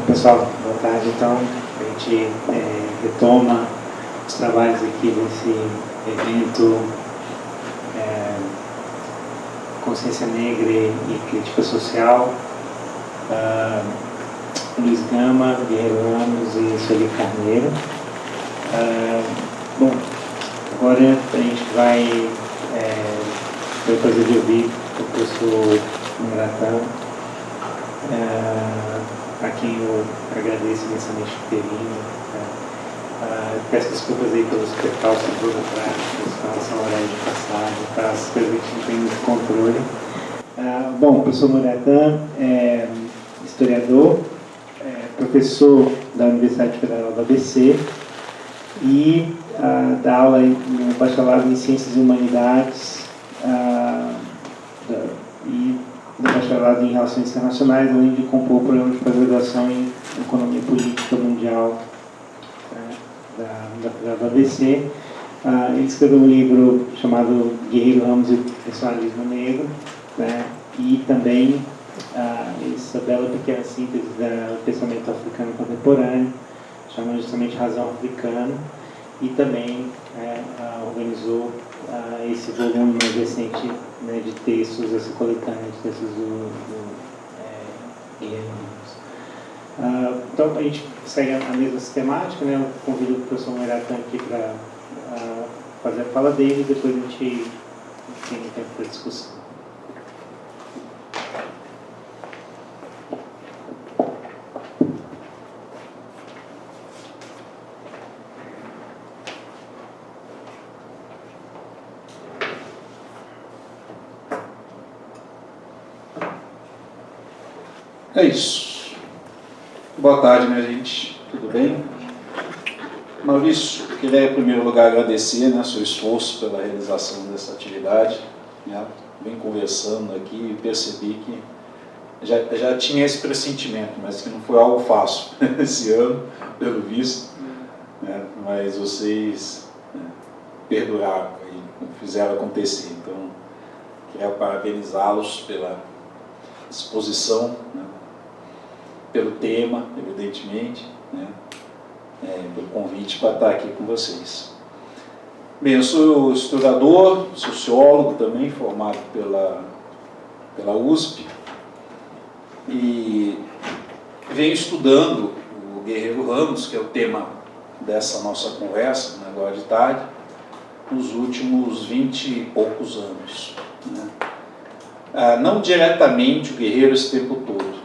Pessoal, boa tarde. Então, a gente retoma os trabalhos aqui desse evento Consciência Negra e Crítica Social. Luiz Gama, Guerreiro Ramos e Sueli Carneiro. Bom, agora a gente vai ter o prazer de ouvir o professor Muratã, a quem eu agradeço imensamente o terem. Peço desculpas aí pelos percalços burocráticos com relação ao horário de passagem, para as coisas que a gente não tem muito controle. Bom, o professor Muratã é historiador, professor da Universidade Federal do ABC e dá aula no bacharelado em Ciências e Humanidades e no bacharelado em Relações Internacionais, além de compor o programa de pós-graduação em Economia Política Mundial da ABC. Ele escreveu um livro chamado Guerreiro Ramos e o Personalismo Negro, né? E também essa bela pequena síntese do pensamento africano contemporâneo, chamada justamente Razão Africana, e também organizou esse volume mais recente, né, de textos, essa coletânea de textos do Guerreiro Ramos. Então, a gente segue a mesma sistemática, né? Eu convido o professor Muratã aqui para fazer a fala dele e depois a gente tem tempo para discussão. É isso. Boa tarde, minha gente. Tudo bem? Maurício, eu queria em primeiro lugar agradecer, né, seu esforço pela realização dessa atividade. Né? Vim conversando aqui e percebi que já tinha esse pressentimento, mas que não foi algo fácil esse ano, pelo visto. Né? Mas vocês perduraram e fizeram acontecer. Então, queria parabenizá-los pela exposição, né? Pelo tema, evidentemente, né? Pelo convite para estar aqui com vocês. Bem, eu sou historiador, sociólogo também, formado pela USP, e venho estudando o Guerreiro Ramos, que é o tema dessa nossa conversa, né, agora de tarde, nos últimos 20 e poucos anos. Né? Não diretamente o Guerreiro esse tempo todo.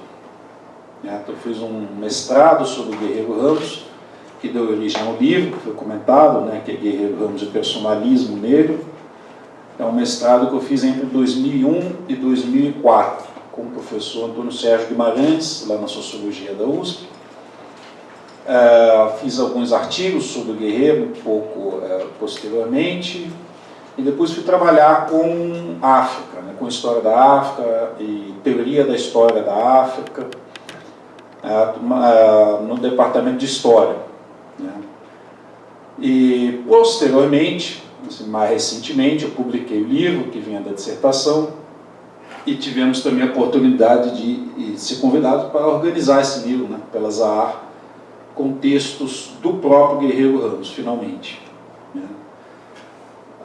Eu fiz um mestrado sobre o Guerreiro Ramos, que deu origem ao livro, que foi comentado, né, que é Guerreiro Ramos e Personalismo Negro. É um mestrado que eu fiz entre 2001 e 2004, com o professor Antônio Sérgio Guimarães, lá na Sociologia da USP. Fiz alguns artigos sobre o Guerreiro, um pouco posteriormente, e depois fui trabalhar com África, né, com história da África e teoria da história da África, no departamento de História. Né. E posteriormente, assim, mais recentemente, eu publiquei o livro que vinha da dissertação e tivemos também a oportunidade de ser convidados para organizar esse livro, né, pela Zahar, com textos do próprio Guerreiro Ramos, finalmente. Né.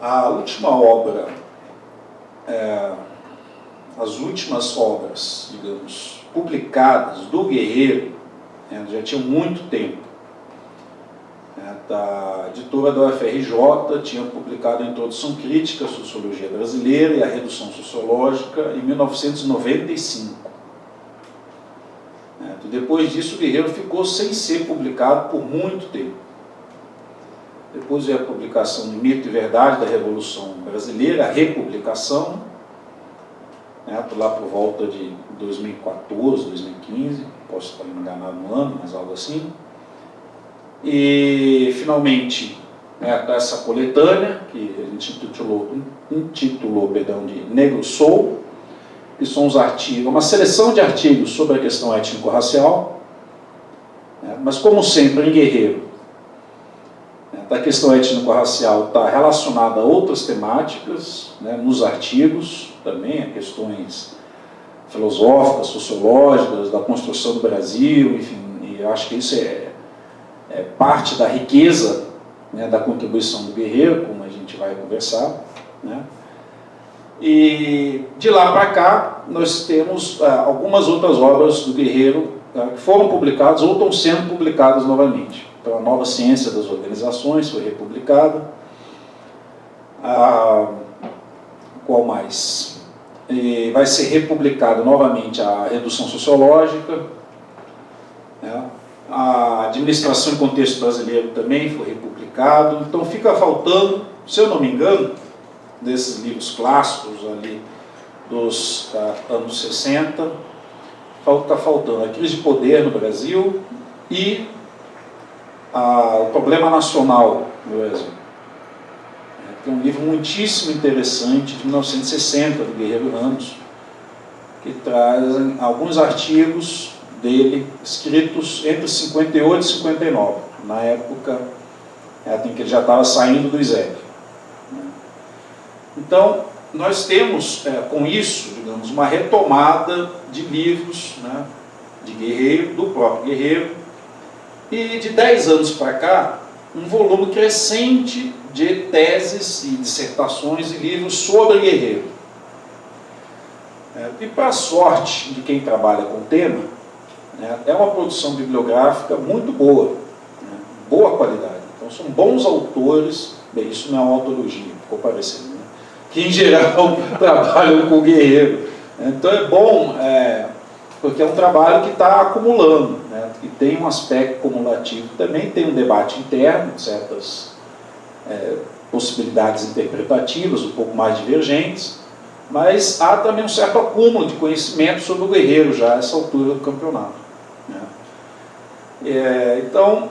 A última obra, as últimas obras, digamos, publicadas do Guerreiro, já tinham muito tempo. A editora da UFRJ tinha publicado a Introdução Crítica à Sociologia Brasileira e a Redução Sociológica em 1995. Depois disso, o Guerreiro ficou sem ser publicado por muito tempo. Depois veio a publicação de Mito e Verdade da Revolução Brasileira, a republicação, lá por volta de 2014, 2015, posso estar enganado no ano, mas algo assim. E, finalmente, essa coletânea, que a gente intitulou de Negro Sou, que são os artigos, uma seleção de artigos sobre a questão étnico-racial, mas, como sempre, em Guerreiro, a questão étnico-racial está relacionada a outras temáticas, nos artigos também, a questões filosóficas, sociológicas, da construção do Brasil, enfim, e eu acho que isso é parte da riqueza, né, da contribuição do Guerreiro, como a gente vai conversar, né? E de lá para cá nós temos algumas outras obras do Guerreiro que foram publicadas ou estão sendo publicadas novamente. Então, a Nova Ciência das Organizações foi republicada. Qual mais? E vai ser republicado novamente a Redução Sociológica, né? A Administração em Contexto Brasileiro também foi republicado. Então fica faltando, se eu não me engano, desses livros clássicos ali dos anos 60, está faltando a Crise de Poder no Brasil e o Problema Nacional no Brasil. Tem um livro muitíssimo interessante, de 1960, do Guerreiro Ramos, que traz alguns artigos dele, escritos entre 58 e 59, na época em que ele já estava saindo do ISEG. Então, nós temos, com isso, digamos, uma retomada de livros, né, de Guerreiro, do próprio Guerreiro, e de 10 anos para cá, um volume crescente de teses e dissertações e livros sobre Guerreiro. E para a sorte de quem trabalha com o tema, é uma produção bibliográfica muito boa, né, boa qualidade. Então são bons autores, bem, isso não é uma autologia, ficou parecendo, né, que em geral trabalham com o Guerreiro. Então é bom, porque é um trabalho que está acumulando, né, que tem um aspecto cumulativo também, tem um debate interno, certas possibilidades interpretativas um pouco mais divergentes, mas há também um certo acúmulo de conhecimento sobre o Guerreiro já a essa altura do campeonato, né? Então,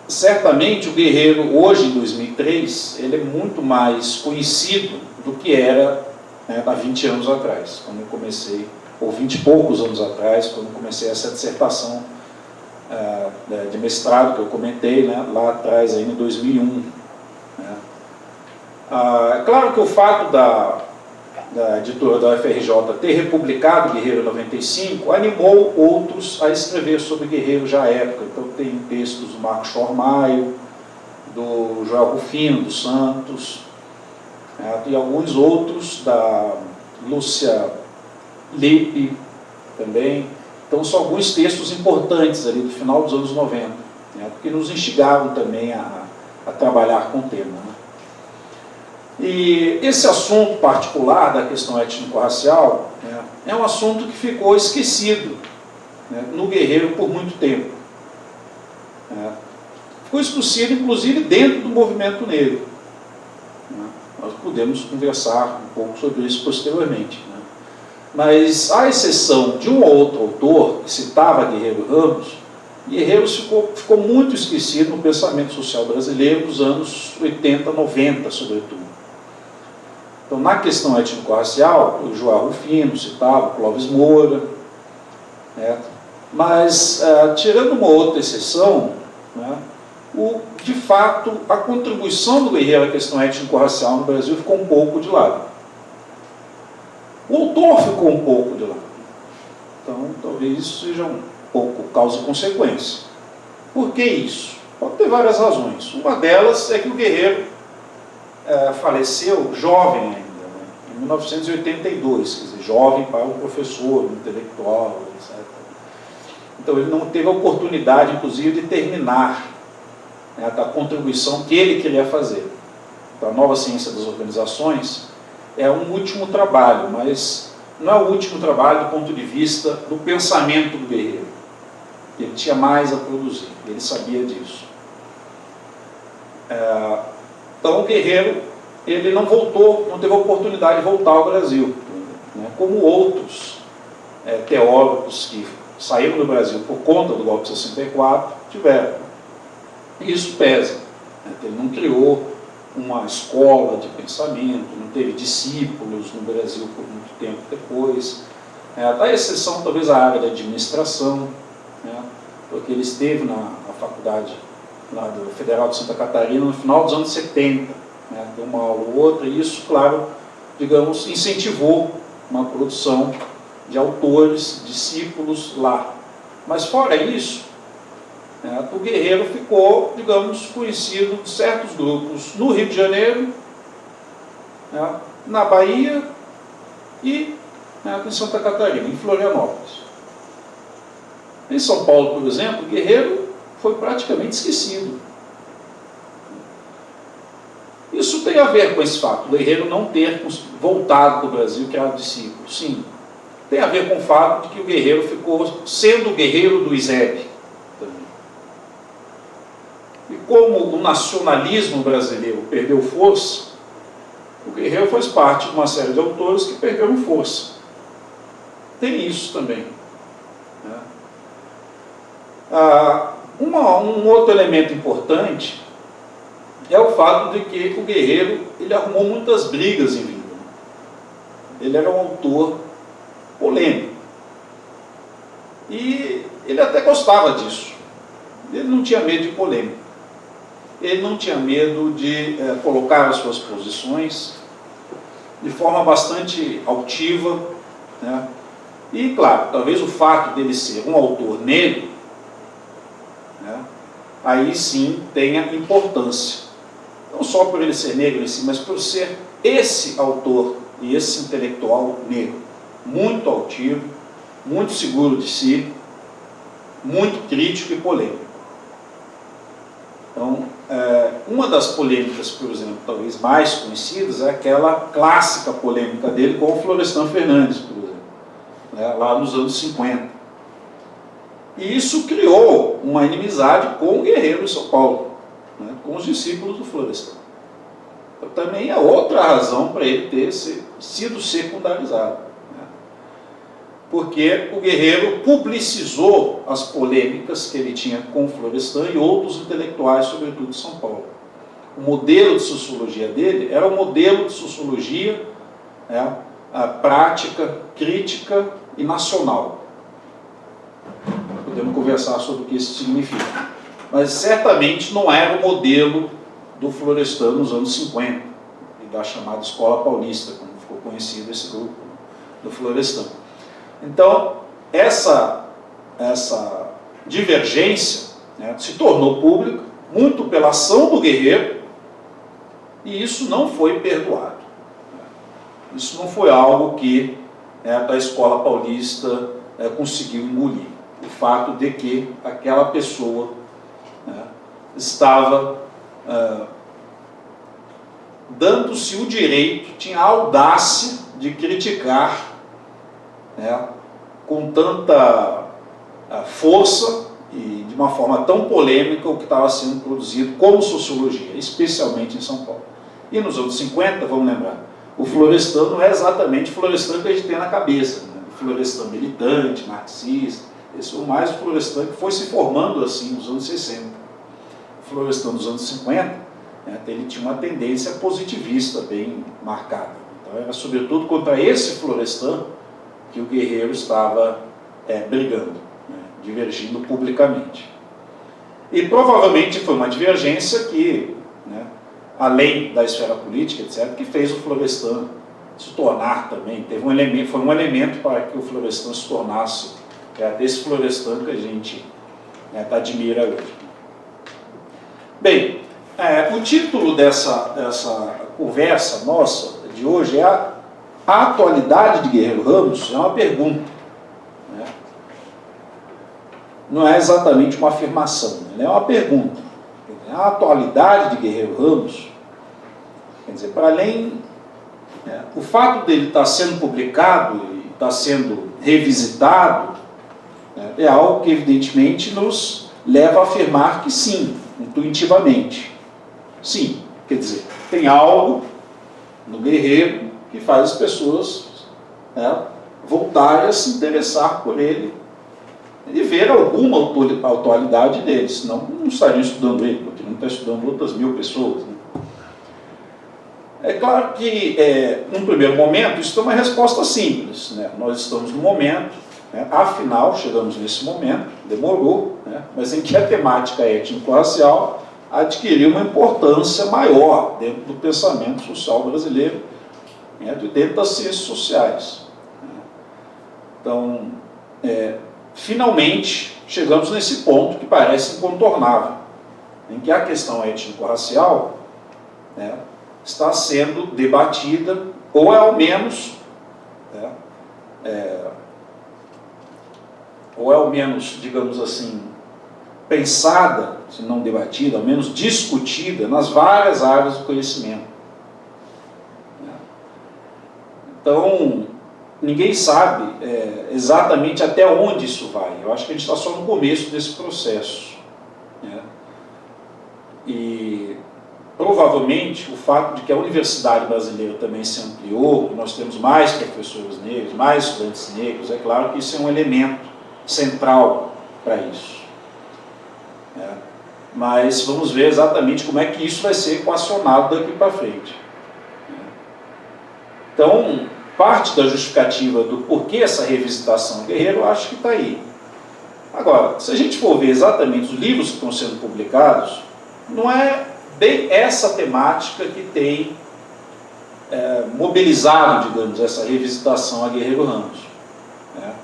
certamente o Guerreiro hoje, em 2003, ele é muito mais conhecido do que era, né, há 20 anos atrás, quando eu comecei, ou 20 e poucos anos atrás, quando eu comecei essa dissertação de mestrado que eu comentei, né, lá atrás, ainda em 2001. Né? É claro que o fato da editora da UFRJ ter republicado Guerreiro 95 animou outros a escrever sobre Guerreiro já à época. Então tem textos do Marco Schormaio, do Joel Rufino dos Santos, e alguns outros da Lúcia Lippe também. Então são alguns textos importantes ali do final dos anos 90, né, que nos instigaram também a trabalhar com o tema, né? E esse assunto particular da questão étnico-racial, né, é um assunto que ficou esquecido, né, no Guerreiro por muito tempo. Ficou esquecido, inclusive, dentro do movimento negro. Né? Nós podemos conversar um pouco sobre isso posteriormente. Né? Mas, à exceção de um ou outro autor que citava Guerreiro Ramos, Guerreiro ficou muito esquecido no pensamento social brasileiro dos anos 80, 90, sobretudo. Então, na questão étnico-racial, o Joel Rufino citava, o Clóvis Moura, né? Mas, tirando uma outra exceção, né, de fato, a contribuição do Guerreiro à questão étnico-racial no Brasil ficou um pouco de lado. O autor ficou um pouco de lado. Então, talvez isso seja um pouco causa e consequência. Por que isso? Pode ter várias razões. Uma delas é que o Guerreiro faleceu jovem ainda, né, em 1982, quer dizer, jovem para um professor, um intelectual, etc. Então ele não teve a oportunidade, inclusive, de terminar, né, a contribuição que ele queria fazer. Então, a Nova Ciência das Organizações é um último trabalho, mas não é o último trabalho do ponto de vista do pensamento do Guerreiro. Ele tinha mais a produzir, ele sabia disso. Então, o Guerreiro, ele não voltou, não teve a oportunidade de voltar ao Brasil, né, como outros teóricos que saíram do Brasil por conta do golpe de 64 tiveram. E isso pesa, né, ele não criou uma escola de pensamento, não teve discípulos no Brasil por muito tempo depois, à exceção talvez a área da administração, né, porque ele esteve na faculdade lá do Federal de Santa Catarina no final dos anos 70, né, deu uma aula ou outra, e isso, claro, digamos, incentivou uma produção de autores, discípulos lá. Mas fora isso, o Guerreiro ficou, digamos, conhecido de certos grupos no Rio de Janeiro, na Bahia e em Santa Catarina, em Florianópolis. Em São Paulo, por exemplo, o Guerreiro foi praticamente esquecido. Isso tem a ver com esse fato, o Guerreiro não ter voltado para o Brasil e criado discípulos. Sim, tem a ver com o fato de que o Guerreiro ficou sendo o guerreiro do ISEB também. E como o nacionalismo brasileiro perdeu força, o Guerreiro faz parte de uma série de autores que perderam força. Tem isso também. Um outro elemento importante é o fato de que o Guerreiro ele arrumou muitas brigas em vida. Ele era um autor polêmico. E ele até gostava disso. Ele não tinha medo de polêmica. Ele não tinha medo de colocar as suas posições de forma bastante altiva. E, claro, talvez o fato dele ser um autor negro, aí sim tenha importância. Não só por ele ser negro em si, mas por ser esse autor e esse intelectual negro, muito altivo, muito seguro de si, muito crítico e polêmico. Então, uma das polêmicas, por exemplo, talvez mais conhecidas, é aquela clássica polêmica dele com o Florestan Fernandes, por exemplo, lá nos anos 50. E isso criou uma inimizade com o Guerreiro em São Paulo, com os discípulos do Florestan. Então, também é outra razão para ele ter sido secundarizado. Porque o Guerreiro publicizou as polêmicas que ele tinha com o Florestan e outros intelectuais, sobretudo de São Paulo. O modelo de sociologia dele era um modelo de sociologia prática, crítica e nacional. Podemos conversar sobre o que isso significa. Mas certamente não era o modelo do Florestan nos anos 50, e da chamada Escola Paulista, como ficou conhecido esse grupo do Florestan. Então, essa divergência se tornou pública, muito pela ação do Guerreiro, e isso não foi perdoado. Isso não foi algo que a Escola Paulista conseguiu engolir. O fato de que aquela pessoa estava dando-se o direito, tinha a audácia de criticar com tanta força e de uma forma tão polêmica o que estava sendo produzido como sociologia, especialmente em São Paulo. E nos anos 50, vamos lembrar, o Florestan não é exatamente o Florestan que a gente tem na cabeça, o Florestan militante, marxista, esse foi mais o Florestan que foi se formando assim nos anos 60. O Florestan dos anos 50, ele tinha uma tendência positivista bem marcada. Então era sobretudo contra esse Florestan que o Guerreiro estava brigando, divergindo publicamente. E provavelmente foi uma divergência que, além da esfera política, etc., que fez o Florestan se tornar também, foi um elemento para que o Florestan se tornasse desse Florestan que a gente admira hoje. Bem, o título dessa conversa nossa de hoje é a atualidade de Guerreiro Ramos. É uma pergunta, não é exatamente uma afirmação, é uma pergunta. A atualidade de Guerreiro Ramos, quer dizer, para além, o fato dele estar sendo publicado e estar sendo revisitado, é algo que evidentemente nos leva a afirmar que sim, intuitivamente. Sim, quer dizer, tem algo no Guerreiro que faz as pessoas voltarem a se interessar por ele e ver alguma atualidade nele, senão não estariam estudando ele, porque não está estudando outras 1000 pessoas. É claro que, num primeiro momento, isso é uma resposta simples. Nós estamos no momento, afinal, chegamos nesse momento, demorou, mas em que a temática étnico-racial adquiriu uma importância maior dentro do pensamento social brasileiro, dentro das ciências sociais. Então, finalmente chegamos nesse ponto que parece incontornável, em que a questão étnico-racial, né, está sendo debatida, ou ao menos, né, digamos assim, pensada, se não debatida, ao menos discutida nas várias áreas do conhecimento. Então, ninguém sabe exatamente até onde isso vai. Eu acho que a gente está só no começo desse processo, né? E provavelmente o fato de que a universidade brasileira também se ampliou, nós temos mais professores negros, mais estudantes negros, é claro que isso é um elemento central para isso, né? Mas vamos ver exatamente como é que isso vai ser equacionado daqui para frente. Então, parte da justificativa do porquê essa revisitação Guerreiro, eu acho que está aí. Agora, se a gente for ver exatamente os livros que estão sendo publicados, não é bem essa temática que tem mobilizado, digamos, essa revisitação a Guerreiro Ramos, né?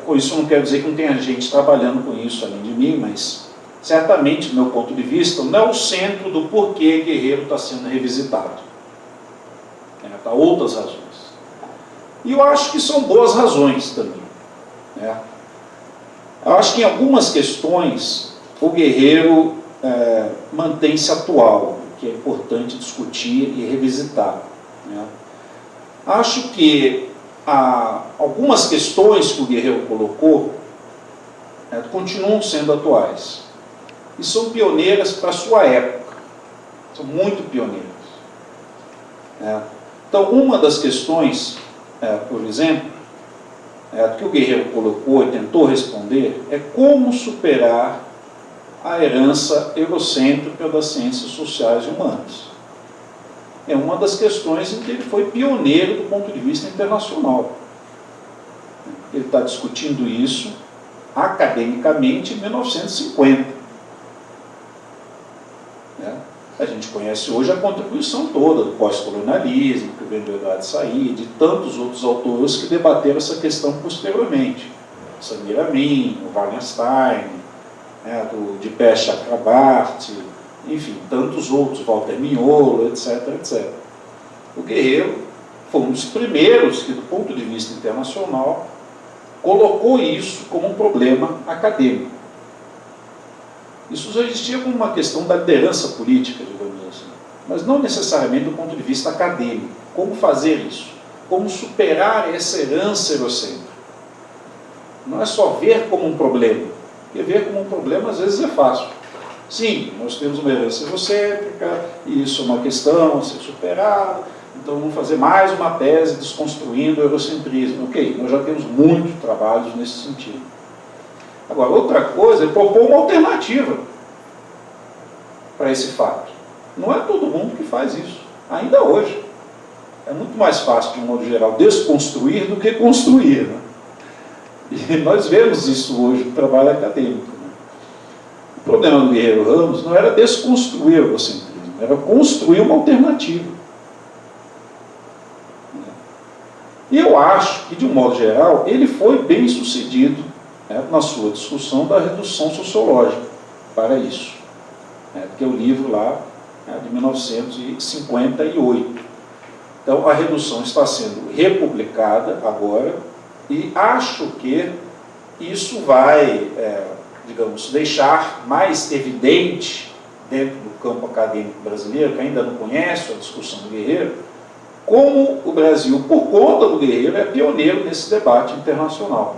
Com isso não quero dizer que não tenha gente trabalhando com isso além de mim, mas certamente, do meu ponto de vista, não é o centro do porquê Guerreiro está sendo revisitado. Para outras razões. E eu acho que são boas razões também, né? Eu acho que em algumas questões o Guerreiro mantém-se atual, que é importante discutir e revisitar, né? Acho que algumas questões que o Guerreiro colocou continuam sendo atuais e são pioneiras para a sua época, são muito pioneiras, né? Então, uma das questões, por exemplo, que o Guerreiro colocou e tentou responder, é como superar a herança eurocêntrica das ciências sociais e humanas. É uma das questões em que ele foi pioneiro do ponto de vista internacional. Ele está discutindo isso academicamente em 1950. A gente conhece hoje a contribuição toda do pós-colonialismo, que vem do Eduardo Said, de tantos outros autores que debateram essa questão posteriormente. Samir Amin, o Wallenstein, de Pesh Chakrabarty, enfim, tantos outros, Walter Mignolo, etc, etc. O Guerreiro foi um dos primeiros que, do ponto de vista internacional, colocou isso como um problema acadêmico. Isso já existia como uma questão da liderança política, digamos assim, mas não necessariamente do ponto de vista acadêmico. Como fazer isso? Como superar essa herança eurocêntrica? Não é só ver como um problema, porque ver como um problema às vezes é fácil. Sim, nós temos uma herança eurocêntrica, e isso é uma questão a ser superada, então vamos fazer mais uma tese desconstruindo o eurocentrismo. Ok, nós já temos muitos trabalhos nesse sentido. Agora, outra coisa é propor uma alternativa para esse fato. Não é todo mundo que faz isso, ainda hoje. É muito mais fácil, de um modo geral, desconstruir do que construir, né? E nós vemos isso hoje no trabalho acadêmico, né? O problema do Guerreiro Ramos não era desconstruir o eurocentrismo, era construir uma alternativa. E eu acho que, de um modo geral, ele foi bem sucedido na sua discussão da redução sociológica para isso, que é o livro lá de 1958. Então, a redução está sendo republicada agora e acho que isso vai, digamos, deixar mais evidente dentro do campo acadêmico brasileiro, que ainda não conhece a discussão do Guerreiro, como o Brasil, por conta do Guerreiro, é pioneiro nesse debate internacional.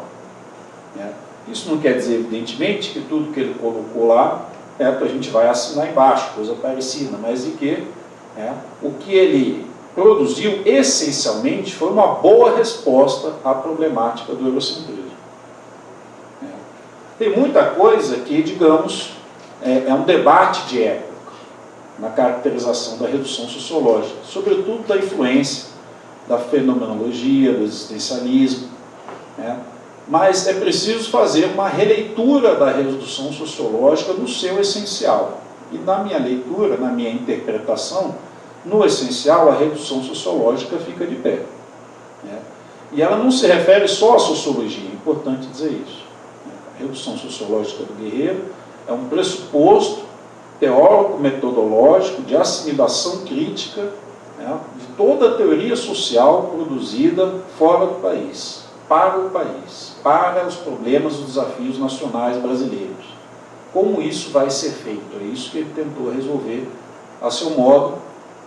Isso não quer dizer, evidentemente, que tudo que ele colocou lá a gente vai assinar embaixo, coisa parecida, mas de que o que ele produziu, essencialmente, foi uma boa resposta à problemática do eurocentrismo. Tem muita coisa que, digamos, é um debate de época, na caracterização da redução sociológica, sobretudo da influência da fenomenologia, do existencialismo, mas é preciso fazer uma releitura da redução sociológica no seu essencial. E na minha leitura, na minha interpretação, no essencial, a redução sociológica fica de pé. E ela não se refere só à sociologia, importante dizer isso. A redução sociológica do Guerreiro é um pressuposto teórico-metodológico de assimilação crítica, né, de toda a teoria social produzida fora do país, para os problemas, os desafios nacionais brasileiros. Como isso vai ser feito? É isso que ele tentou resolver a seu modo,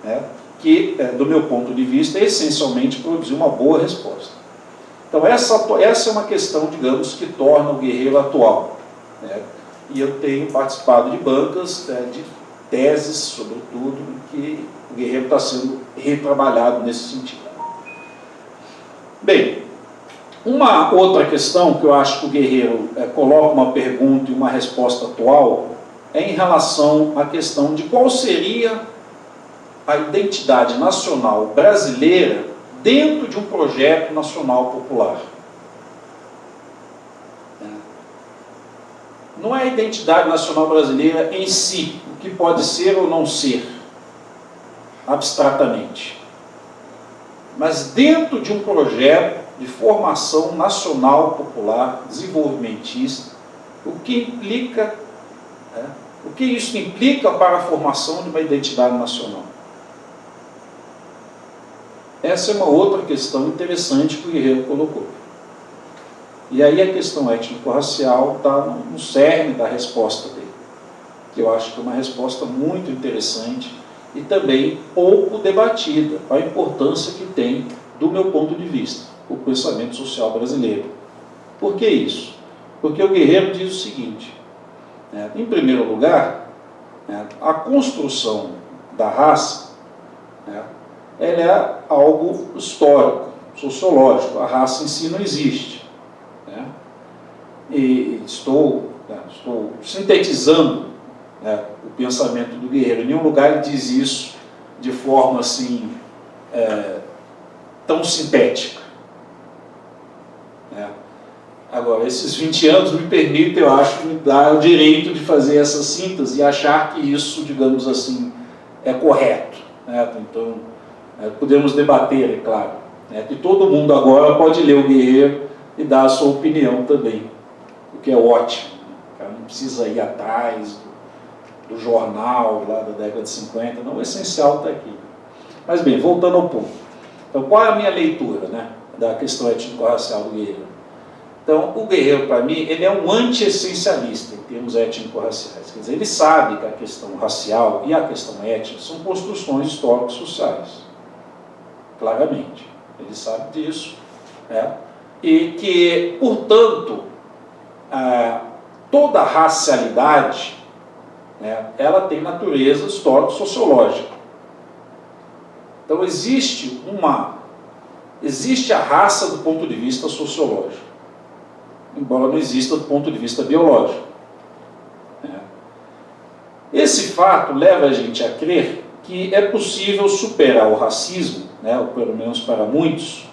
né, que, do meu ponto de vista, essencialmente produziu uma boa resposta. Então, essa é uma questão, digamos, que torna o Guerreiro atual, né? E eu tenho participado de bancas, de teses, sobretudo, em que o Guerreiro está sendo retrabalhado nesse sentido. Bem, uma outra questão que eu acho que o Guerreiro coloca uma pergunta e uma resposta atual é em relação à questão de qual seria a identidade nacional brasileira dentro de um projeto nacional popular. Não é a identidade nacional brasileira em si, o que pode ser ou não ser, abstratamente. Mas dentro de um projeto de formação nacional popular, desenvolvimentista, o que isso implica para a formação de uma identidade nacional? Essa é uma outra questão interessante que o Guerreiro colocou. E aí a questão étnico-racial está no cerne da resposta dele, que eu acho que é uma resposta muito interessante e também pouco debatida, a importância que tem, do meu ponto de vista, o pensamento social brasileiro. Por que isso? Porque o Guerreiro diz o seguinte, em primeiro lugar, a construção da raça, ela é algo histórico, sociológico, a raça em si não existe. E estou sintetizando o pensamento do Guerreiro. Em nenhum lugar ele diz isso de forma assim, tão sintética. Agora, esses 20 anos me permitem, eu acho, me dar o direito de fazer essa síntese e achar que isso, digamos assim, é correto. Então, podemos debater, é claro. Que todo mundo agora pode ler o Guerreiro e dar a sua opinião também, o que é ótimo. O cara não precisa ir atrás do jornal lá da década de 50, não, o essencial está aqui. Mas bem, voltando ao ponto. Então, qual é a minha leitura, da questão étnico-racial do Guerreiro? Então, o Guerreiro, para mim, ele é um anti-essencialista em termos étnico-raciais. Quer dizer, ele sabe que a questão racial e a questão étnica são construções históricas sociais. Claramente. Ele sabe disso. E que, portanto, toda racialidade, ela tem natureza histórico-sociológica. Então, existe a raça do ponto de vista sociológico, embora não exista do ponto de vista biológico. Esse fato leva a gente a crer que é possível superar o racismo, ou pelo menos para muitos,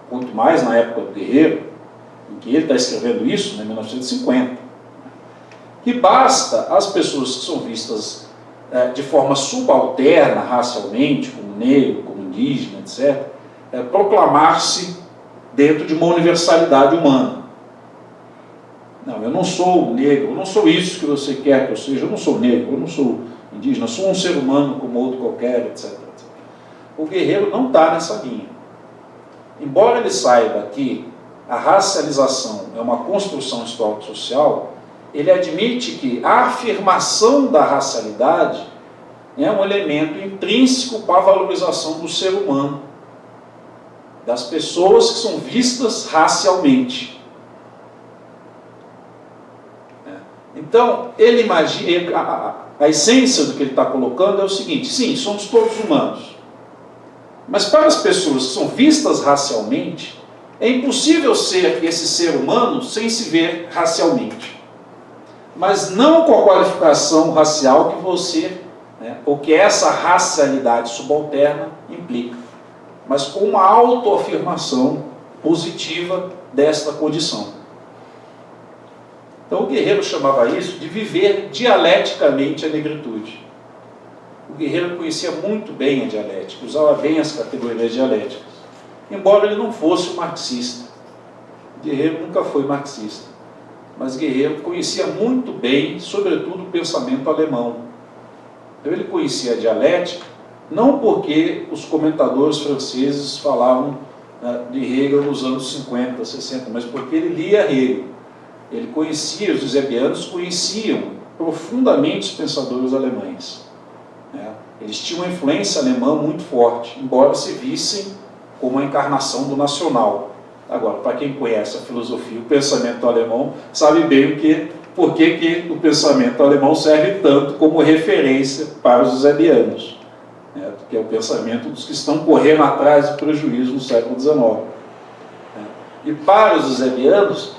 quanto mais na época do Guerreiro, em que ele está escrevendo isso, em 1950, que basta as pessoas que são vistas de forma subalterna racialmente, como negro, como indígena, etc., proclamar-se dentro de uma universalidade humana. Não, eu não sou negro, eu não sou isso que você quer que eu seja, eu não sou negro, eu não sou indígena, eu sou um ser humano como outro qualquer, etc. O Guerreiro não está nessa linha. Embora ele saiba que a racialização é uma construção histórico-social, ele admite que a afirmação da racialidade é um elemento intrínseco para a valorização do ser humano, das pessoas que são vistas racialmente. Então, ele imagina, a essência do que ele está colocando é o seguinte: sim, somos todos humanos, mas para as pessoas que são vistas racialmente, é impossível ser esse ser humano sem se ver racialmente, mas não com a qualificação racial que você, ou que essa racialidade subalterna implica, mas com uma autoafirmação positiva desta condição. Então o Guerreiro chamava isso de viver dialeticamente a negritude. O Guerreiro conhecia muito bem a dialética, usava bem as categorias dialéticas, embora ele não fosse um marxista. Guerreiro nunca foi marxista, mas Guerreiro conhecia muito bem, sobretudo, o pensamento alemão. Então ele conhecia a dialética, não porque os comentadores franceses falavam de Hegel nos anos 50, 60, mas porque ele lia Hegel. Ele conhecia, os eusebianos conheciam profundamente os pensadores alemães. Eles tinham uma influência alemã muito forte, embora se vissem como a encarnação do nacional. Agora, para quem conhece a filosofia e o pensamento alemão, sabe bem por que o pensamento alemão serve tanto como referência para os eusebianos, que é o pensamento dos que estão correndo atrás do prejuízo no século XIX. E para os eusebianos,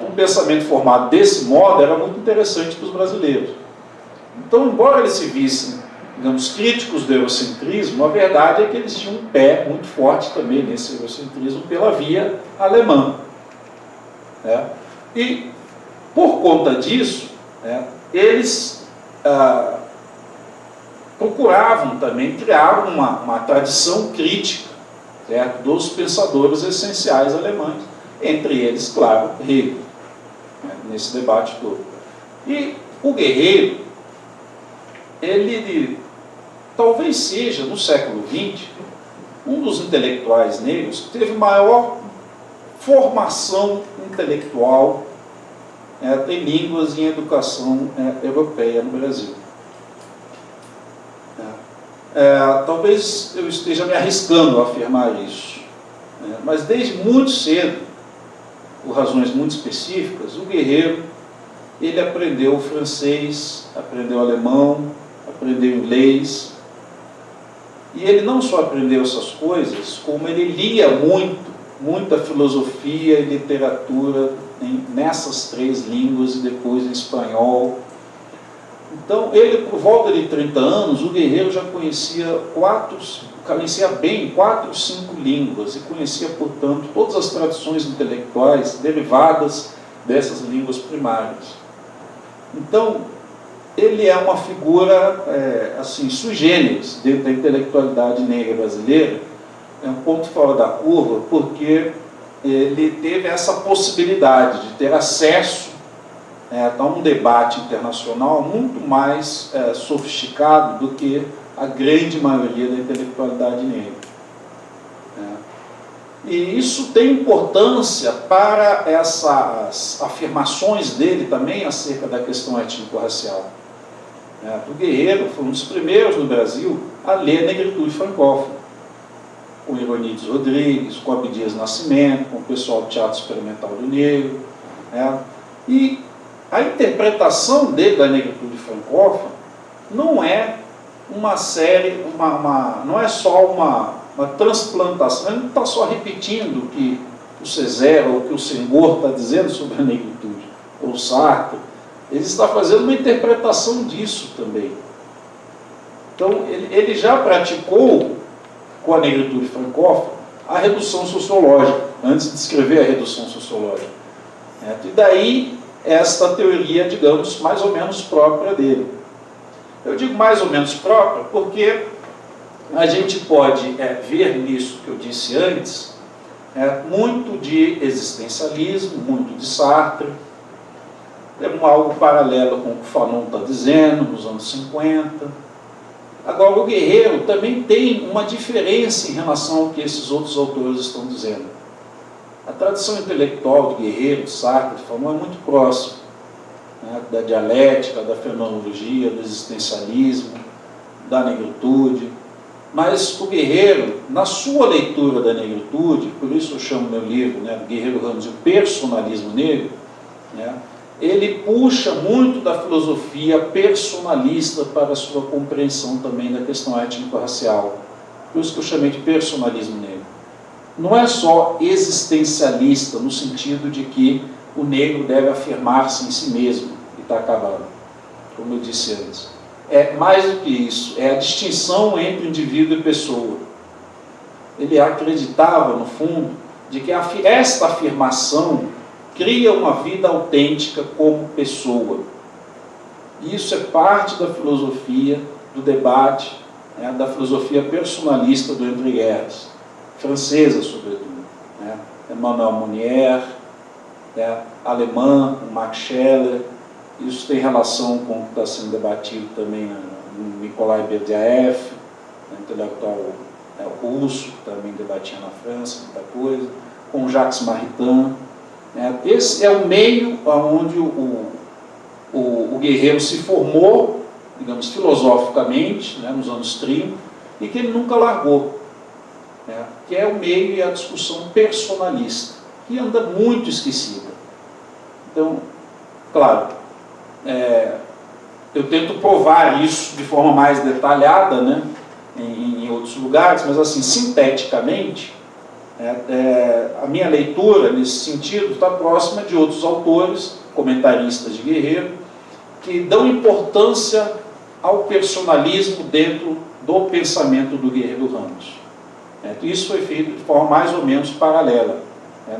um pensamento formado desse modo era muito interessante para os brasileiros. Então, embora eles se vissem, digamos, críticos do eurocentrismo, a verdade é que eles tinham um pé muito forte também nesse eurocentrismo pela via alemã. E, por conta disso, eles procuravam também criar uma tradição crítica, certo, dos pensadores essenciais alemães, entre eles, claro, Hegel, nesse debate todo. E o Guerreiro, ele talvez seja, no século XX, um dos intelectuais negros que teve maior formação intelectual em línguas e em educação europeia no Brasil. Talvez eu esteja me arriscando a afirmar isso, mas desde muito cedo, por razões muito específicas, o Guerreiro, ele aprendeu francês, aprendeu alemão, aprendeu inglês, e ele não só aprendeu essas coisas, como ele lia muita filosofia e literatura nessas três línguas e depois em espanhol. Então, ele, por volta de 30 anos, o Guerreiro já conhecia bem 4, 5 línguas e conhecia, portanto, todas as tradições intelectuais derivadas dessas línguas primárias. Então, ele é uma figura, assim, sui generis dentro da intelectualidade negra brasileira, é um ponto fora da curva, porque ele teve essa possibilidade de ter acesso a um debate internacional muito mais sofisticado do que a grande maioria da intelectualidade negra. E isso tem importância para essas afirmações dele também acerca da questão étnico-racial. O Guerreiro foi um dos primeiros no Brasil a ler Negritude francófona, com Ironides Rodrigues, com Abdias Nascimento, com o pessoal do Teatro Experimental do Negro. E a interpretação dele da negritude francófona não é uma série, não é só uma transplantação, ele não está só repetindo o que o Césaire ou o que o Senghor está dizendo sobre a negritude, ou o Sartre, ele está fazendo uma interpretação disso também. Então, ele já praticou, com a negritude francófona, a redução sociológica, antes de escrever a redução sociológica. E daí, esta teoria, digamos, mais ou menos própria dele. Eu digo mais ou menos própria porque a gente pode ver nisso que eu disse antes, muito de existencialismo, muito de Sartre, algo paralelo com o que o Fanon está dizendo, nos anos 50. Agora, o Guerreiro também tem uma diferença em relação ao que esses outros autores estão dizendo. A tradição intelectual de Guerreiro, de Sartre, de Fanon é muito próxima, da dialética, da fenomenologia, do existencialismo, da negritude. Mas o Guerreiro, na sua leitura da negritude, por isso eu chamo meu livro, Guerreiro Ramos, o personalismo negro, ele puxa muito da filosofia personalista para a sua compreensão também da questão étnico-racial. Por isso que eu chamei de personalismo negro. Não é só existencialista, no sentido de que o negro deve afirmar-se em si mesmo e está acabado, como eu disse antes. É mais do que isso, é a distinção entre indivíduo e pessoa. Ele acreditava, no fundo, de que esta afirmação cria uma vida autêntica como pessoa. E isso é parte da filosofia, do debate, da filosofia personalista do entre-guerras, francesa sobretudo. Emmanuel Mounier, alemã, o Max Scheler. Isso tem relação com o que está sendo debatido também no Nikolai Berdyaev, intelectual russo, que também debatia na França, muita coisa, com Jacques Maritain. Esse é o meio onde o Guerreiro se formou, digamos, filosoficamente, nos anos 30, e que ele nunca largou, que é o meio e a discussão personalista, que anda muito esquecida. Então, claro, eu tento provar isso de forma mais detalhada, em outros lugares, mas assim, sinteticamente, a minha leitura, nesse sentido, está próxima de outros autores, comentaristas de Guerreiro, que dão importância ao personalismo dentro do pensamento do Guerreiro Ramos. Isso foi feito de forma mais ou menos paralela.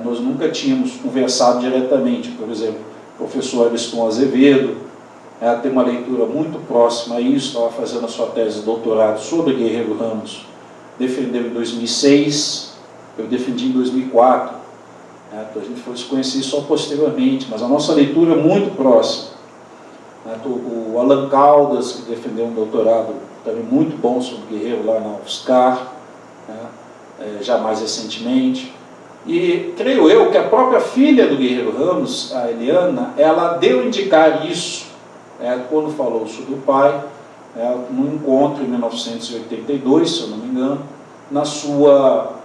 Nós nunca tínhamos conversado diretamente. Por exemplo, o professor Ariston Azevedo tem uma leitura muito próxima a isso, estava fazendo a sua tese de doutorado sobre Guerreiro Ramos, defendeu em 2006, eu defendi em 2004, então a gente foi se conhecer só posteriormente, mas a nossa leitura é muito próxima. O Alan Caldas, que defendeu um doutorado também muito bom sobre Guerreiro lá na UFSCar, já mais recentemente. E creio eu que a própria filha do Guerreiro Ramos, a Eliana, ela deu a indicar isso, quando falou sobre o pai, num encontro em 1982, se eu não me engano, na sua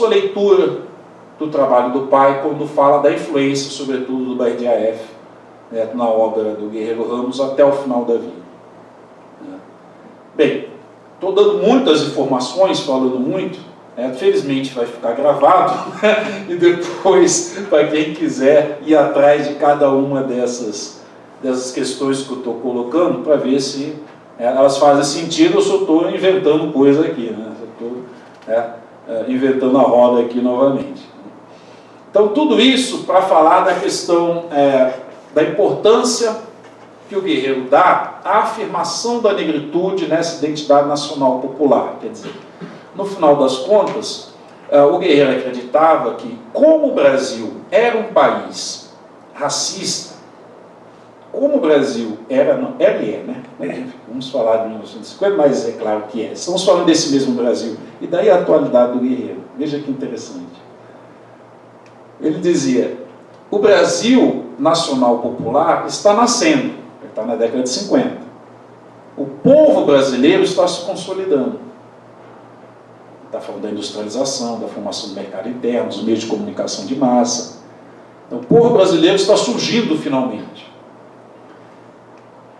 leitura do trabalho do pai, quando fala da influência, sobretudo, do Berdyaev, na obra do Guerreiro Ramos até o final da vida. Bem, estou dando muitas informações, falando muito, felizmente vai ficar gravado, e depois, para quem quiser ir atrás de cada uma dessas questões que eu estou colocando, para ver se elas fazem sentido ou se eu estou inventando coisa aqui, estou inventando a roda aqui novamente. Então, tudo isso para falar da questão da importância que o Guerreiro dá à afirmação da negritude nessa identidade nacional popular. Quer dizer, no final das contas, o Guerreiro acreditava que, como o Brasil era um país racista, como o Brasil vamos falar de 1950, mas é claro que é. Estamos falando desse mesmo Brasil. E daí a atualidade do Guerreiro. Veja que interessante. Ele dizia, o Brasil nacional popular está nascendo, ele está na década de 50. O povo brasileiro está se consolidando. Está falando da industrialização, da formação do mercado interno, dos meios de comunicação de massa. Então, o povo brasileiro está surgindo finalmente.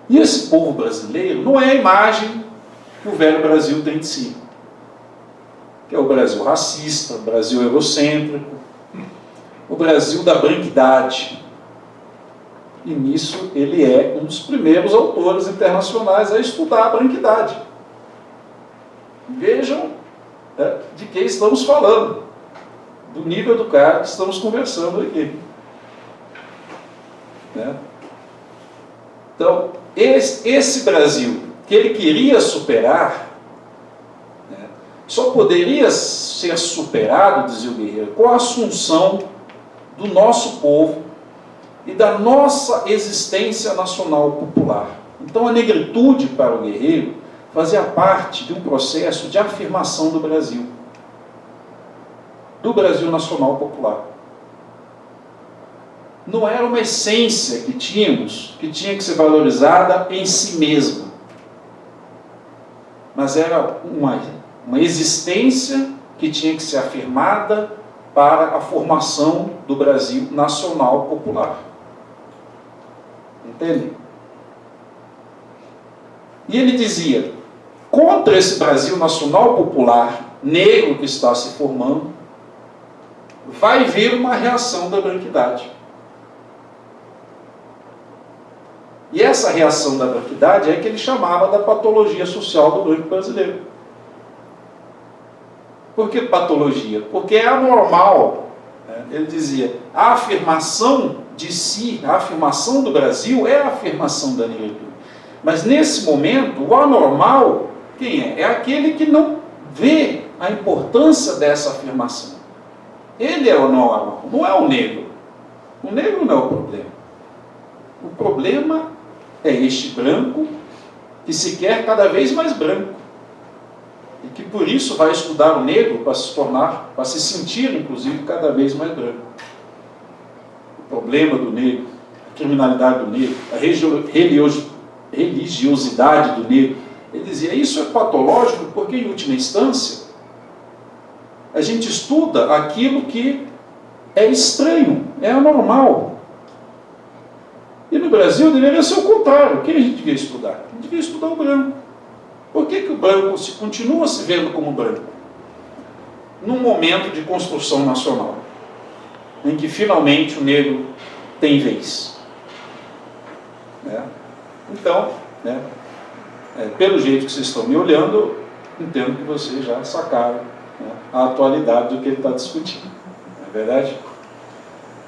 E esse povo brasileiro não é a imagem que o velho Brasil tem de si. Que é o Brasil racista, o Brasil egocêntrico, o Brasil da branquidade. E nisso ele é um dos primeiros autores internacionais a estudar a branquidade. Vejam de quem estamos falando, do nível do cara que estamos conversando aqui. Então, esse Brasil que ele queria superar, só poderia ser superado, dizia o Guerreiro, com a assunção do nosso povo e da nossa existência nacional popular. Então, a negritude para o Guerreiro fazia parte de um processo de afirmação do Brasil nacional popular. Não era uma essência que tínhamos, que tinha que ser valorizada em si mesma, mas era uma existência que tinha que ser afirmada para a formação do Brasil nacional popular. Entende? E ele dizia, contra esse Brasil nacional popular, negro que está se formando, vai vir uma reação da branquidade. E essa reação da branquidade é que ele chamava da patologia social do branco brasileiro. Por que patologia? Porque é anormal. Ele dizia, a afirmação de si, a afirmação do Brasil é a afirmação da negritude. Mas nesse momento, o anormal, quem é? É aquele que não vê a importância dessa afirmação. Ele é o anormal, não é o negro. O negro não é o problema. O problema é este branco que se quer cada vez mais branco. E que por isso vai estudar o negro para se tornar, para se sentir, inclusive, cada vez mais branco. O problema do negro, a criminalidade do negro, a religiosidade do negro. Ele dizia, isso é patológico porque, em última instância, a gente estuda aquilo que é estranho, é anormal. E no Brasil deveria ser o contrário. O que a gente devia estudar? A gente devia estudar o branco. Por que o branco continua se vendo como branco? Num momento de construção nacional, em que finalmente o negro tem vez. Então, pelo jeito que vocês estão me olhando, entendo que vocês já sacaram a atualidade do que ele está discutindo. Não é verdade?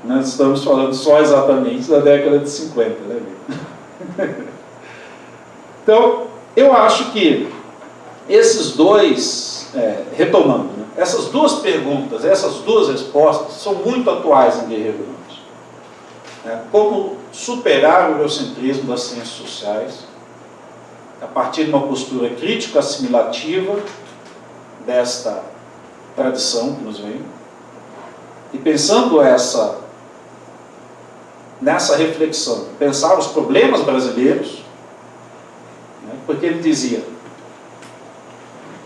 Nós estamos falando só exatamente da década de 50, né? Então, eu acho que esses dois, retomando, essas duas perguntas, essas duas respostas são muito atuais em Guerreiro Lemos. Como superar o eurocentrismo das ciências sociais, a partir de uma postura crítica assimilativa desta tradição que nos vem, e pensando nessa reflexão, pensar os problemas brasileiros, porque ele dizia,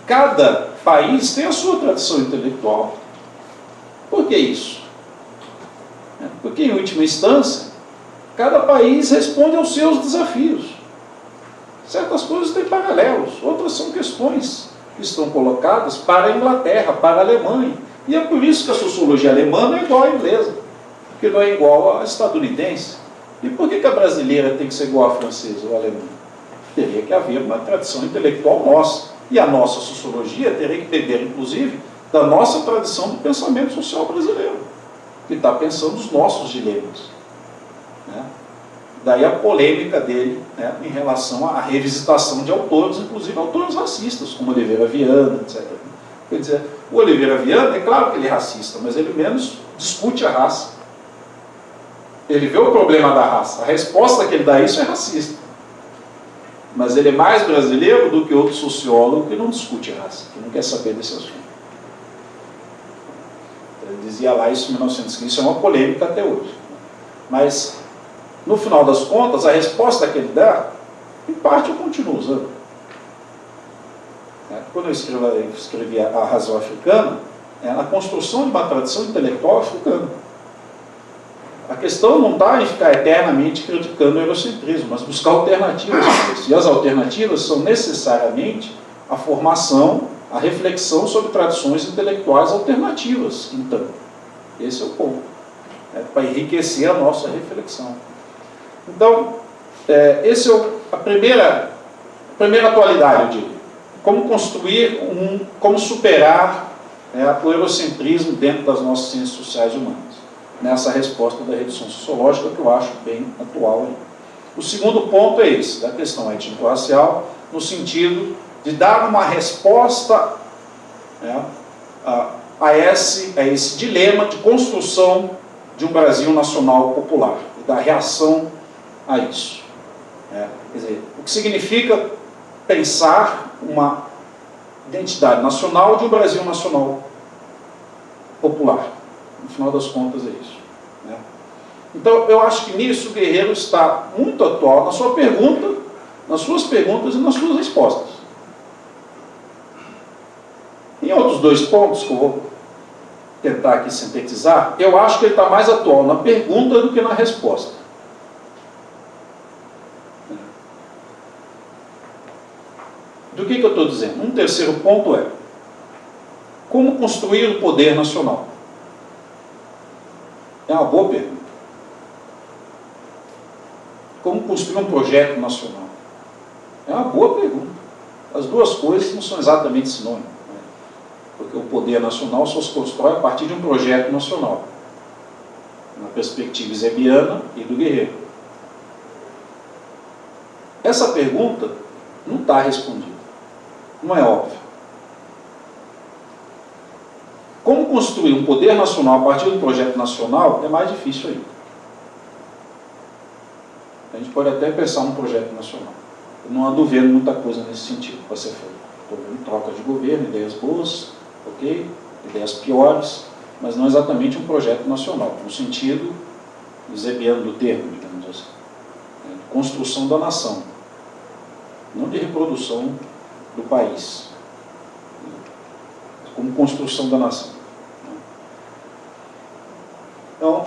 cada país tem a sua tradição intelectual. Por que isso? Porque, em última instância, cada país responde aos seus desafios. Certas coisas têm paralelos, outras são questões que estão colocadas para a Inglaterra, para a Alemanha. E é por isso que a sociologia alemã não é igual à inglesa, porque não é igual à estadunidense. E por que a brasileira tem que ser igual à francesa ou à alemã? Teria que haver uma tradição intelectual nossa. E a nossa sociologia teria que beber, inclusive, da nossa tradição do pensamento social brasileiro, que está pensando os nossos dilemas. Daí a polêmica dele em relação à revisitação de autores, inclusive autores racistas, como Oliveira Viana, etc. Quer dizer, o Oliveira Viana, é claro que ele é racista, mas ele menos discute a raça. Ele vê o problema da raça. A resposta que ele dá a isso é racista. Mas ele é mais brasileiro do que outro sociólogo que não discute raça, que não quer saber desse assunto. Ele dizia lá isso em 1915, isso é uma polêmica até hoje. Mas, no final das contas, a resposta que ele dá, em parte eu continuo usando. Quando eu escrevi A Razão Africana, é na construção de uma tradição intelectual africana. A questão não está em ficar eternamente criticando o eurocentrismo, mas buscar alternativas para isso. E as alternativas são necessariamente a formação, a reflexão sobre tradições intelectuais alternativas. Então, esse é o ponto. Para enriquecer a nossa reflexão. Então, essa é a primeira atualidade, eu diria. Como construir, como superar o eurocentrismo dentro das nossas ciências sociais humanas. Nessa resposta da redução sociológica, que eu acho bem atual aí. O segundo ponto é esse, da questão étnico-racial, no sentido de dar uma resposta a esse dilema de construção de um Brasil nacional popular, e da reação a isso. Quer dizer, o que significa pensar uma identidade nacional de um Brasil nacional popular. No final das contas é isso. Então, eu acho que nisso o Guerreiro está muito atual na sua pergunta, nas suas perguntas e nas suas respostas. Em outros dois pontos que eu vou tentar aqui sintetizar, eu acho que ele está mais atual na pergunta do que na resposta. Do que eu estou dizendo? Um terceiro ponto é como construir o poder nacional. É uma boa pergunta. Como construir um projeto nacional? É uma boa pergunta. As duas coisas não são exatamente sinônimas. Porque o poder nacional só se constrói a partir de um projeto nacional. Na perspectiva eusebeiana e do Guerreiro. Essa pergunta não está respondida. Não é óbvio. Como construir um poder nacional a partir do projeto nacional é mais difícil ainda. A gente pode até pensar num projeto nacional. Eu não ando vendo muita coisa nesse sentido para ser feito. Estou vendo troca de governo, ideias boas, ok, ideias piores, mas não exatamente um projeto nacional, no sentido eusebeiano do termo, digamos assim, de construção da nação, não de reprodução do país, como construção da nação. Então,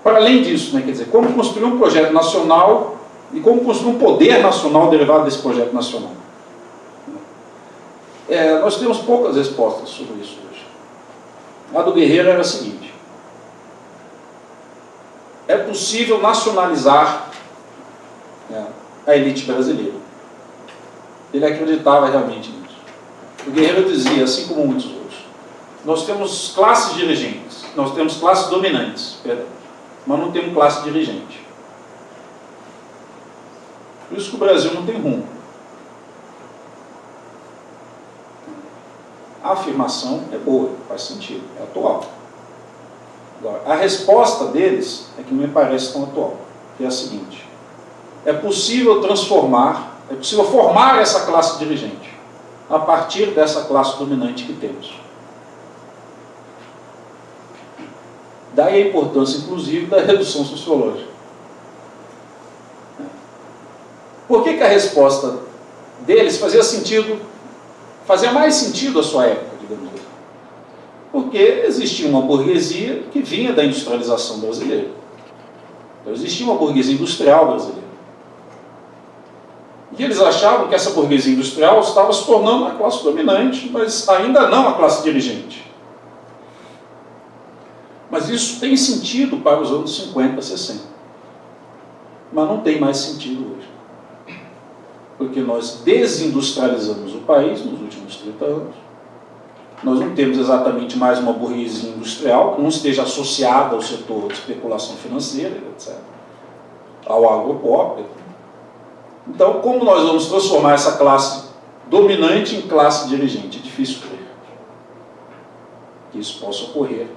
para além disso, né, quer dizer, como construir um projeto nacional e como construir um poder nacional derivado desse projeto nacional. Nós temos poucas respostas sobre isso hoje. A do Guerreiro era a seguinte: é possível nacionalizar a elite brasileira. Ele acreditava realmente nisso. O Guerreiro dizia, assim como muitos outros, nós temos classes dirigentes, nós temos classes dominantes, perdão, mas não temos classe dirigente. Por isso que o Brasil não tem rumo. A afirmação é boa, faz sentido, é atual. Agora, a resposta deles é que não me parece tão atual, que é a seguinte: é possível formar essa classe dirigente a partir dessa classe dominante que temos. Daí a importância, inclusive, da redução sociológica. Por que a resposta deles fazia mais sentido à sua época, digamos assim? Porque existia uma burguesia que vinha da industrialização brasileira. Então, existia uma burguesia industrial brasileira. E eles achavam que essa burguesia industrial estava se tornando a classe dominante, mas ainda não a classe dirigente. Mas isso tem sentido para os anos 50, 60. Mas não tem mais sentido hoje. Porque nós desindustrializamos o país nos últimos 30 anos. Nós não temos exatamente mais uma burguesia industrial que não esteja associada ao setor de especulação financeira, etc., ao agropop. Então, como nós vamos transformar essa classe dominante em classe dirigente? É difícil crer que isso possa ocorrer.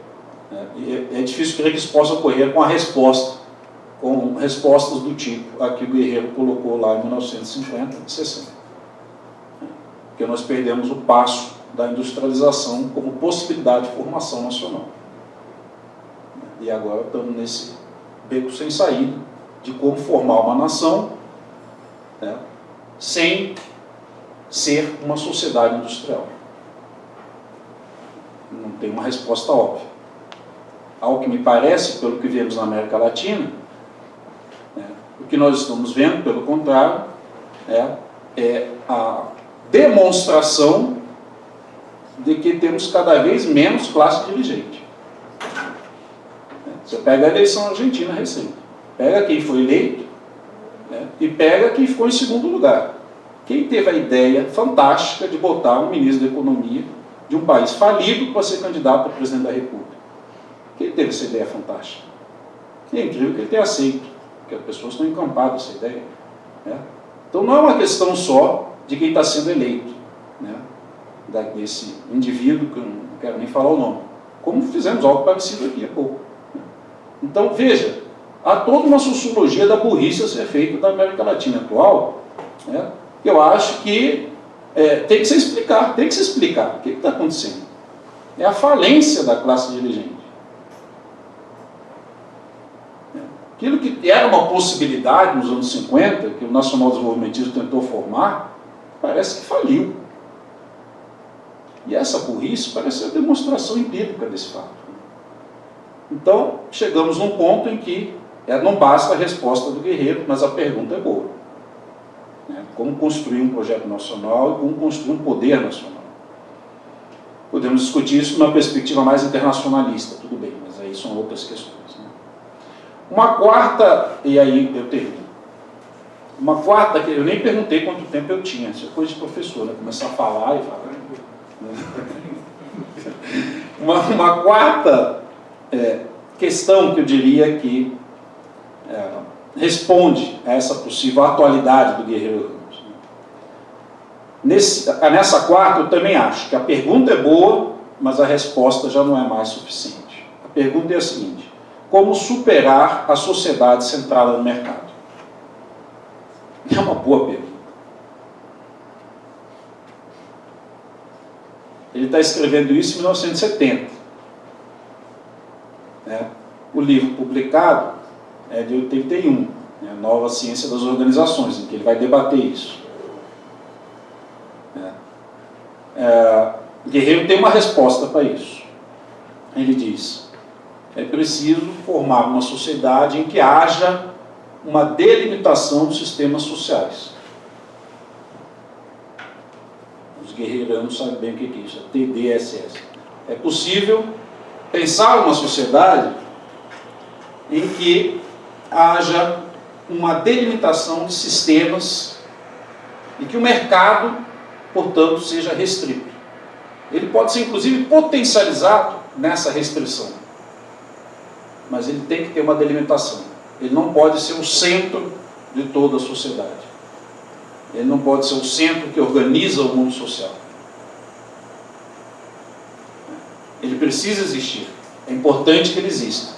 É difícil crer que isso possa ocorrer com respostas do tipo a que o Guerreiro colocou lá em 1950, 60. Porque nós perdemos o passo da industrialização como possibilidade de formação nacional. E agora estamos nesse beco sem saída de como formar uma nação, sem ser uma sociedade industrial. Não tem uma resposta óbvia. Ao que me parece, pelo que vemos na América Latina, o que nós estamos vendo, pelo contrário, é a demonstração de que temos cada vez menos classe dirigente. Você pega a eleição argentina recente, pega quem foi eleito, e pega quem ficou em segundo lugar. Quem teve a ideia fantástica de botar um ministro da Economia de um país falido para ser candidato a presidente da República? Quem teve essa ideia fantástica? E é incrível que ele tenha aceito, porque as pessoas estão encampadas essa ideia. Então não é uma questão só de quem está sendo eleito, desse indivíduo, que eu não quero nem falar o nome, como fizemos algo parecido aqui há pouco. Então, veja, há toda uma sociologia da burrice a ser feita da América Latina atual, eu acho que tem que se explicar. O que está acontecendo? É a falência da classe dirigente. Aquilo que era uma possibilidade nos anos 50, que o nacional desenvolvimentismo tentou formar, parece que faliu. E essa burrice parece a demonstração empírica desse fato. Então, chegamos num ponto em que não basta a resposta do Guerreiro, mas a pergunta é boa. Como construir um projeto nacional e como construir um poder nacional. Podemos discutir isso numa perspectiva mais internacionalista, tudo bem, mas aí são outras questões. Uma quarta, e aí eu termino. Uma quarta, que eu nem perguntei quanto tempo eu tinha, isso é coisa de professor, começar a falar e falar. Uma quarta questão que eu diria que responde a essa possível atualidade do Guerreiro Ramos. Nessa quarta, eu também acho que a pergunta é boa, mas a resposta já não é mais suficiente. A pergunta é a seguinte: como superar a sociedade centrada no mercado. É uma boa pergunta. Ele está escrevendo isso em 1970. Né? O livro publicado é de 81, né? Nova Ciência das Organizações, em que ele vai debater isso. Guerreiro tem uma resposta para isso. Ele diz: é preciso formar uma sociedade em que haja uma delimitação dos sistemas sociais. Os guerreiranos sabem bem o que é isso, é TDSS. É possível pensar uma sociedade em que haja uma delimitação de sistemas e que o mercado, portanto, seja restrito. Ele pode ser, inclusive, potencializado nessa restrição, mas ele tem que ter uma delimitação. Ele não pode ser o centro de toda a sociedade. Ele não pode ser o centro que organiza o mundo social. Ele precisa existir. É importante que ele exista.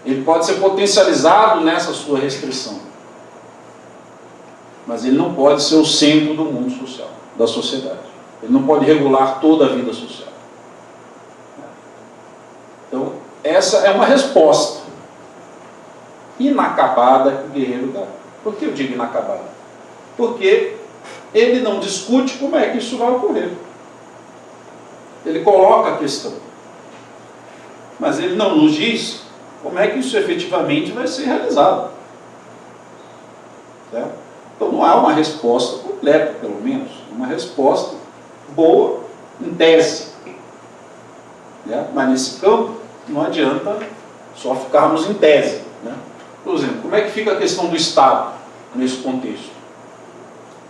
Ele pode ser potencializado nessa sua restrição, mas ele não pode ser o centro do mundo social, da sociedade. Ele não pode regular toda a vida social. Então, essa é uma resposta inacabada que o guerreiro dá. Por que eu digo inacabada? Porque ele não discute como é que isso vai ocorrer. Ele coloca a questão, mas ele não nos diz como é que isso efetivamente vai ser realizado. Certo? Então não há uma resposta completa, pelo menos. Uma resposta boa, em tese. Né? Mas nesse campo não adianta só ficarmos em tese. Né? Por exemplo, como é que fica a questão do Estado nesse contexto?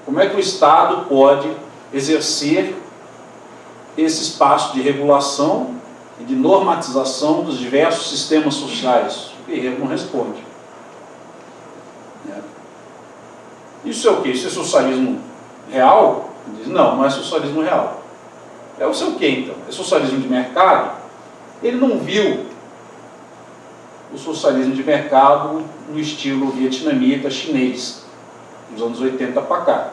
Como é que o Estado pode exercer esse espaço de regulação e de normatização dos diversos sistemas sociais? O guerreiro não responde. Isso é o quê? Isso é socialismo real? Ele diz, não, não é socialismo real. É o seu quê, então? É socialismo de mercado? Ele não viu o socialismo de mercado no estilo vietnamita, chinês, dos anos 80 para cá.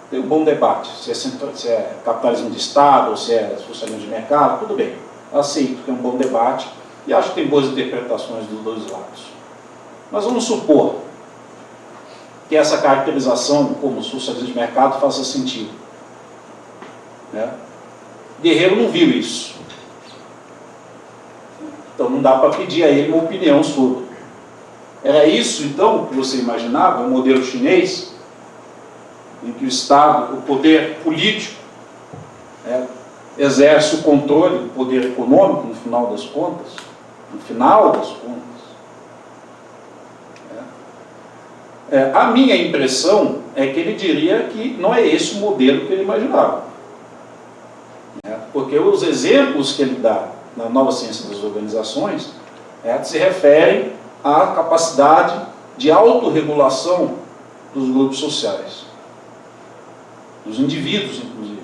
Tem um bom debate, se é capitalismo de Estado ou se é socialismo de mercado, tudo bem. Aceito que é um bom debate e acho que tem boas interpretações dos dois lados. Mas vamos supor que essa caracterização como socialismo de mercado faça sentido. Né? Guerreiro não viu isso. Então não dá para pedir a ele uma opinião sobre. Era isso, então, que você imaginava, o modelo chinês, em que o Estado, o poder político, exerce o controle do poder econômico, no final das contas? No final das contas. A minha impressão é que ele diria que não é esse o modelo que ele imaginava. Porque os exemplos que ele dá na Nova Ciência das Organizações se referem à capacidade de autorregulação dos grupos sociais, dos indivíduos, inclusive,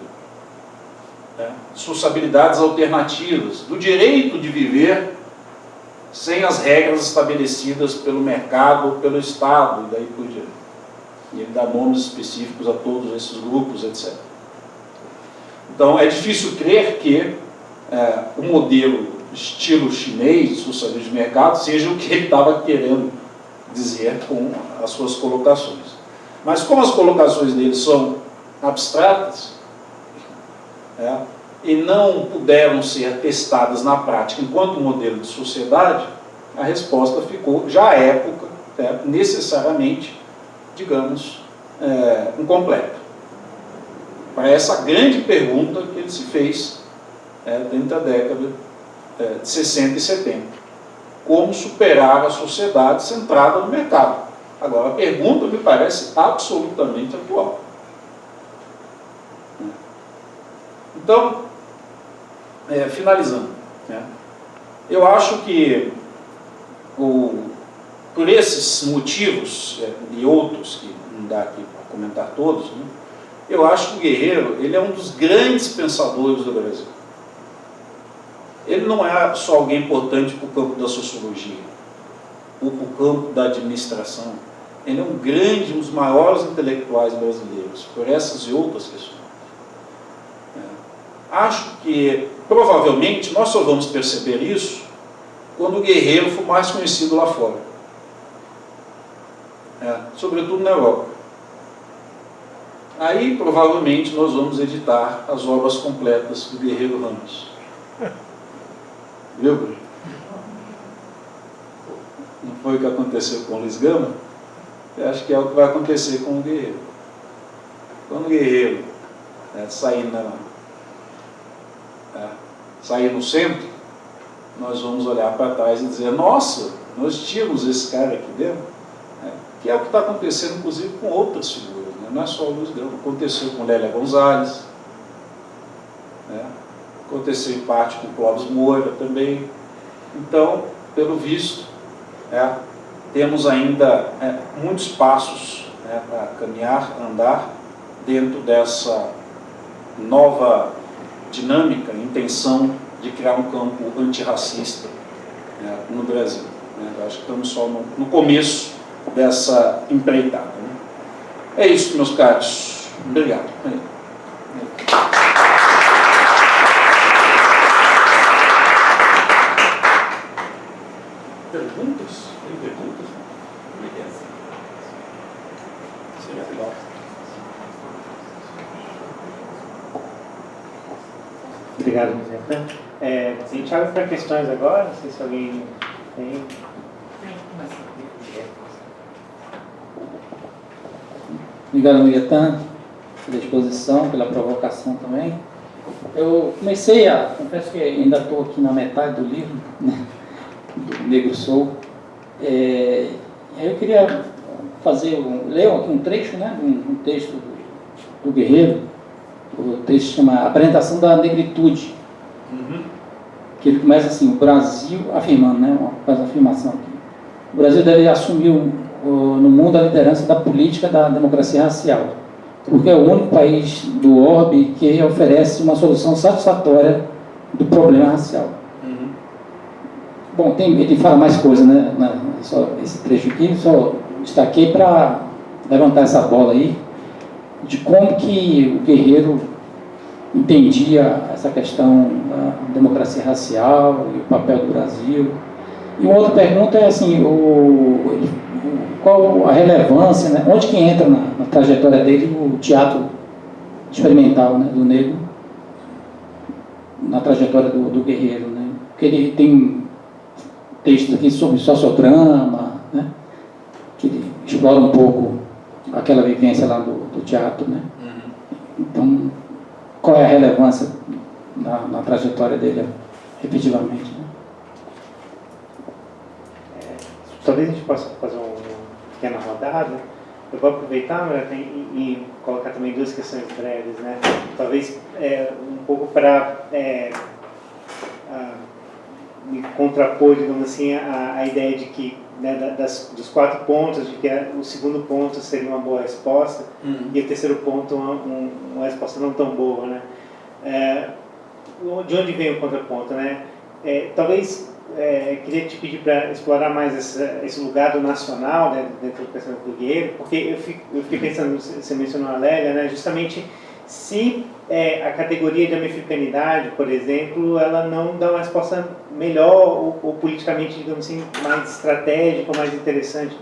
suas habilidades alternativas, do direito de viver sem as regras estabelecidas pelo mercado ou pelo Estado, e daí por diante. E ele dá nomes específicos a todos esses grupos, etc. Então, é difícil crer que o modelo estilo chinês, socialismo de mercado, seja o que ele estava querendo dizer com as suas colocações. Mas como as colocações dele são abstratas, e não puderam ser testadas na prática enquanto modelo de sociedade, a resposta ficou, já à época, necessariamente, digamos, incompleta. Para essa grande pergunta que ele se fez dentro da década de 60 e 70. Como superar a sociedade centrada no mercado? Agora, a pergunta me parece absolutamente atual. Então, finalizando, eu acho que por esses motivos e outros, que não dá aqui para comentar todos, eu acho que o Guerreiro ele é um dos grandes pensadores do Brasil. ele não é só alguém importante para o campo da sociologia, ou para o campo da administração. Ele é um dos maiores intelectuais brasileiros, por essas e outras questões. Acho que, provavelmente, nós só vamos perceber isso quando o Guerreiro for mais conhecido lá fora. Sobretudo na Europa. Aí, provavelmente, nós vamos editar as obras completas do Guerreiro Ramos. Viu, Bruno? Não foi o que aconteceu com o Luiz Gama? Eu acho que é o que vai acontecer com o Guerreiro. Quando o Guerreiro sair no centro, nós vamos olhar para trás e dizer: nossa, nós tínhamos esse cara aqui dentro. Que é o que está acontecendo, inclusive, com outras figuras, né? Não é só o Luiz Gama. Aconteceu com Lélia Gonzalez, aconteceu em parte com Clóvis Moura também. Então, pelo visto, temos ainda muitos passos para caminhar, andar dentro dessa nova dinâmica, intenção de criar um campo antirracista no Brasil. Eu acho que estamos só no começo dessa empreitada. É isso, meus caros. Obrigado. Perguntas? Tem perguntas? Seria legal. Obrigado, Mizeta. A gente abre para questões agora, não sei se alguém tem. Obrigado, Miguetan, pela exposição, pela provocação também. Eu confesso que ainda estou aqui na metade do livro, né, do Negro Sou. Eu queria ler aqui um trecho, né, um texto do Guerreiro. O texto chama Apresentação da Negritude. Que ele começa assim: o Brasil, afirmando, né, faz uma afirmação aqui. O Brasil deve assumir no mundo a liderança da política da democracia racial, porque é o único país do orbe que oferece uma solução satisfatória do problema racial. Bom, ele fala mais coisas, né? Só esse trecho aqui, só destaquei para levantar essa bola aí, de como que o Guerreiro entendia essa questão da democracia racial e o papel do Brasil. E uma outra pergunta é assim, qual a relevância, né? Onde que entra na trajetória dele o teatro experimental, né, do negro, na trajetória do Guerreiro, né? Porque ele tem textos aqui sobre sociodrama, né, que ele explora um pouco aquela vivência lá do teatro, né? Então, qual é a relevância na trajetória dele, efetivamente, né? Talvez a gente possa fazer uma pequena rodada. Eu vou aproveitar, e colocar também duas questões breves, né? Talvez um pouco para me contrapor, digamos assim, a ideia de que, né, dos 4 pontos, de que o segundo ponto seria uma boa resposta, e o terceiro ponto uma resposta não tão boa, né? De onde vem o contraponto, né? Talvez queria te pedir para explorar mais esse lugar do nacional, né, dentro do pensamento do Guerreiro, porque eu fiquei pensando, você mencionou a Lélia, né, justamente se a categoria de americanidade, por exemplo, ela não dá uma resposta melhor ou politicamente, digamos assim, mais estratégica ou mais interessante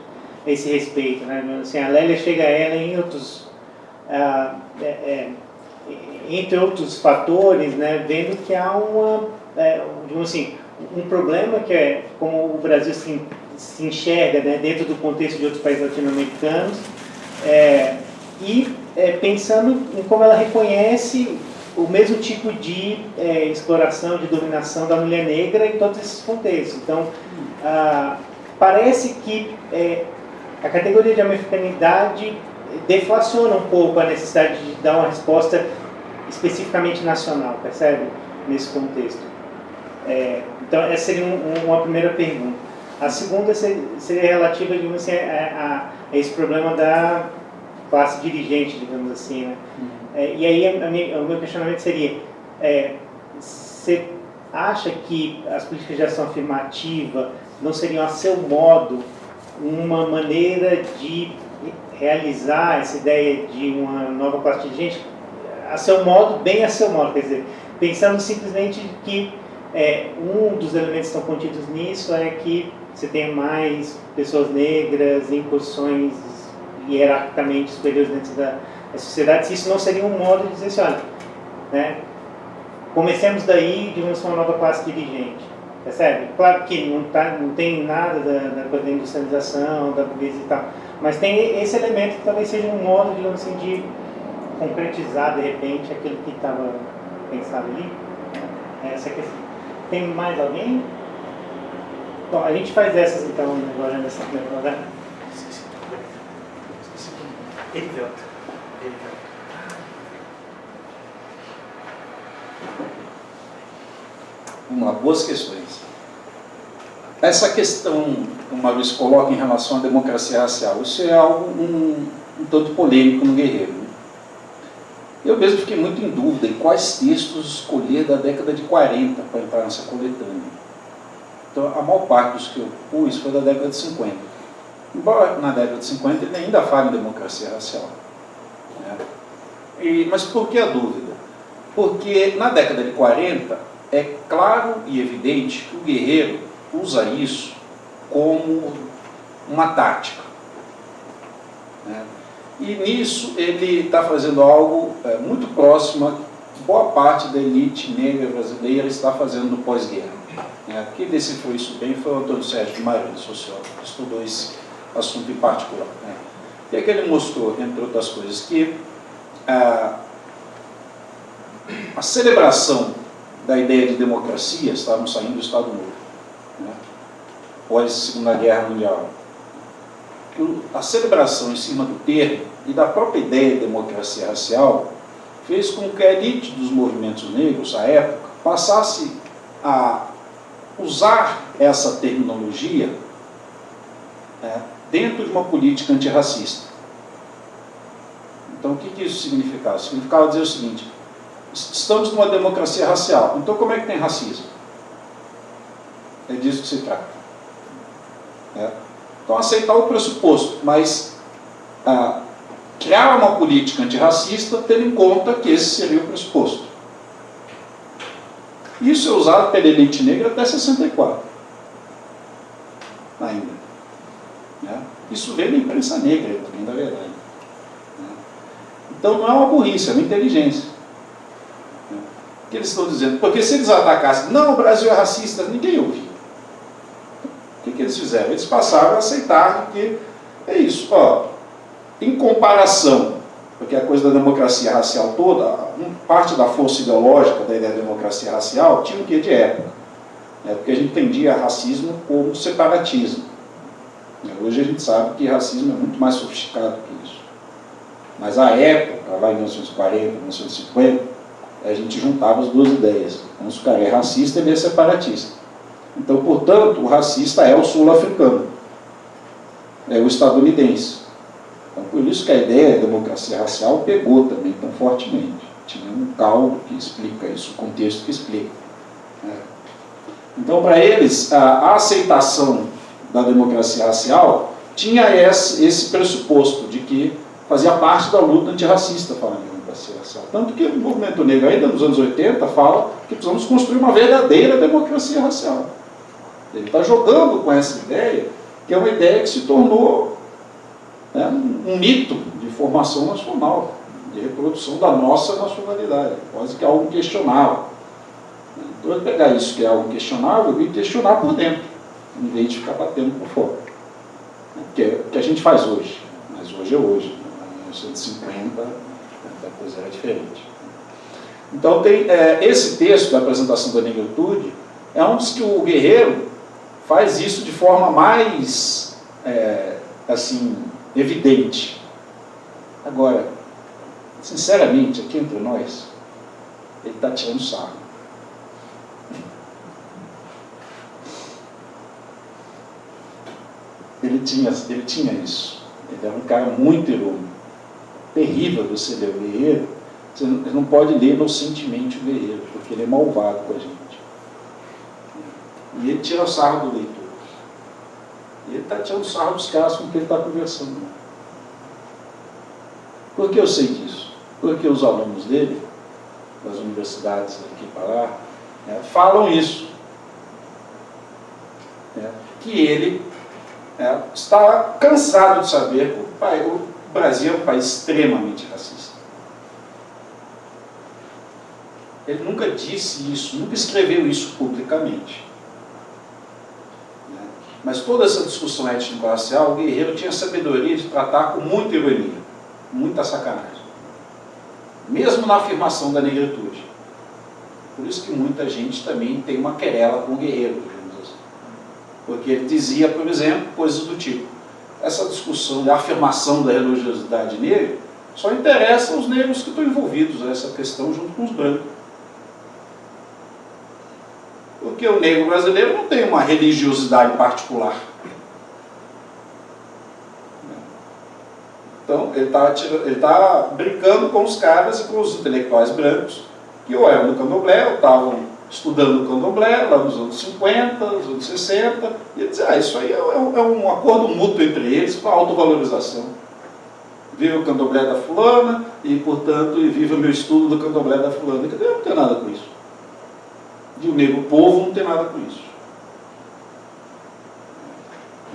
a esse respeito, né? Assim, a Lélia chega a ela em outros, entre outros fatores, né, vendo que há digamos assim, um problema que é como o Brasil se enxerga, né, dentro do contexto de outros países latino-americanos, pensando em como ela reconhece o mesmo tipo de exploração, de dominação da mulher negra em todos esses contextos. Então, parece que a categoria de americanidade deflaciona um pouco a necessidade de dar uma resposta especificamente nacional, percebe? Nesse contexto. Então, essa seria uma primeira pergunta. A segunda seria relativa, digamos assim, a esse problema da classe dirigente, digamos assim, né? E aí o meu questionamento seria, você acha que as políticas de ação afirmativa não seriam, a seu modo, uma maneira de realizar essa ideia de uma nova classe dirigente, a seu modo, bem a seu modo, quer dizer, pensando simplesmente que um dos elementos que estão contidos nisso é que você tenha mais pessoas negras em posições hierarquicamente superiores dentro da sociedade, se isso não seria um modo de dizer assim, olha, né, comecemos daí de uma nova classe dirigente, percebe? Claro que não tem nada da coisa da industrialização, da burguesia e tal, mas tem esse elemento que talvez seja um modo, digamos assim, de concretizar de repente aquilo que estava pensado ali. Essa questão. Tem mais alguém? Bom, a gente faz essas então agora nessa primeira rodada. Vamos lá, boas questões. Essa questão que o Maurício coloca em relação à democracia racial, isso é algo um tanto polêmico no Guerreiro. Né? Eu mesmo fiquei muito em dúvida em quais textos escolher da década de 40 para entrar nessa coletânea. Então, a maior parte dos que eu pus foi da década de 50. Embora na década de 50 ele ainda fale em democracia racial. Né? Mas por que a dúvida? Porque na década de 40 é claro e evidente que o Guerreiro usa isso como uma tática. Né? E nisso ele está fazendo algo muito próximo a que boa parte da elite negra brasileira está fazendo no pós-guerra. Quem decifrou isso bem foi o Antônio Sérgio Guimarães, sociólogo, que estudou esse assunto em particular. Né? E é que ele mostrou, entre outras coisas, que a celebração da ideia de democracia, estávamos saindo do Estado Novo, né? Após a Segunda Guerra Mundial. A celebração em cima do termo e da própria ideia de democracia racial fez com que a elite dos movimentos negros, à época, passasse a usar essa terminologia dentro de uma política antirracista. Então, o que isso significava? Significava dizer o seguinte: estamos numa democracia racial, então como é que tem racismo? É disso que se trata. Então, aceitar o pressuposto, mas criar uma política antirracista tendo em conta que esse seria o pressuposto. Isso é usado pela elite negra até 64. Ainda. Isso veio da imprensa negra, também, na verdade. Então, não é uma burrice, é uma inteligência. O que eles estão dizendo? Porque se eles atacassem, não, o Brasil é racista, ninguém ouviu. O que eles fizeram? Eles passaram a aceitar que é isso. Em comparação, porque a coisa da democracia racial toda, parte da força ideológica da ideia de democracia racial tinha o quê de época? Porque a gente entendia racismo como separatismo. Hoje a gente sabe que racismo é muito mais sofisticado que isso. Mas à época, lá em 1940, 1950, a gente juntava as duas ideias. Então, se o cara é racista, ele é separatista. Então, portanto, o racista é o sul-africano, é o estadunidense. Então, por isso que a ideia da democracia racial pegou também tão fortemente. Tinha um caldo que explica isso, o contexto que explica. Então, para eles, a aceitação da democracia racial tinha esse pressuposto de que fazia parte da luta antirracista falando em democracia racial. Tanto que o movimento negro, ainda nos anos 80, fala que precisamos construir uma verdadeira democracia racial. Ele está jogando com essa ideia, que é uma ideia que se tornou um mito de formação nacional, de reprodução da nossa nacionalidade, quase que algo questionável. Então, eu pegar isso que é algo questionável e questionar por dentro, em vez de ficar batendo por fora. Que é o que a gente faz hoje, mas hoje é hoje. Em 1950, a coisa era diferente. Então, tem esse texto da apresentação da negritude, é um dos que o Guerreiro faz isso de forma mais, evidente. Agora, sinceramente, aqui entre nós, ele está tirando sarro. Ele tinha isso. Ele era um cara muito irônico. Terrível você ler o Guerreiro. Você não pode ler inocentemente o Guerreiro, porque ele é malvado com a gente. E ele tira sarro do leitor. E ele está tirando sarro dos caras com quem ele está conversando. Por que eu sei disso? Porque os alunos dele, das universidades aqui para lá, falam isso. Que ele está cansado de saber que o Brasil é um país extremamente racista. Ele nunca disse isso, nunca escreveu isso publicamente. Mas toda essa discussão étnico-racial, o Guerreiro tinha a sabedoria de tratar com muita ironia, muita sacanagem. Mesmo na afirmação da negritude. Por isso que muita gente também tem uma querela com o Guerreiro, digamos assim. Porque ele dizia, por exemplo, coisas do tipo: essa discussão da afirmação da religiosidade negra só interessa aos negros que estão envolvidos nessa questão junto com os brancos. Porque o negro brasileiro não tem uma religiosidade particular. Então, ele está brincando com os caras e com os intelectuais brancos, que ou eram do candomblé, ou estavam estudando o candomblé, lá nos anos 50, nos anos 60, e ele dizia, isso aí é um acordo mútuo entre eles para autovalorização. Viva o candomblé da fulana, e, portanto, viva o meu estudo do candomblé da fulana. Eu não tenho nada com isso. E o negro povo não tem nada com isso.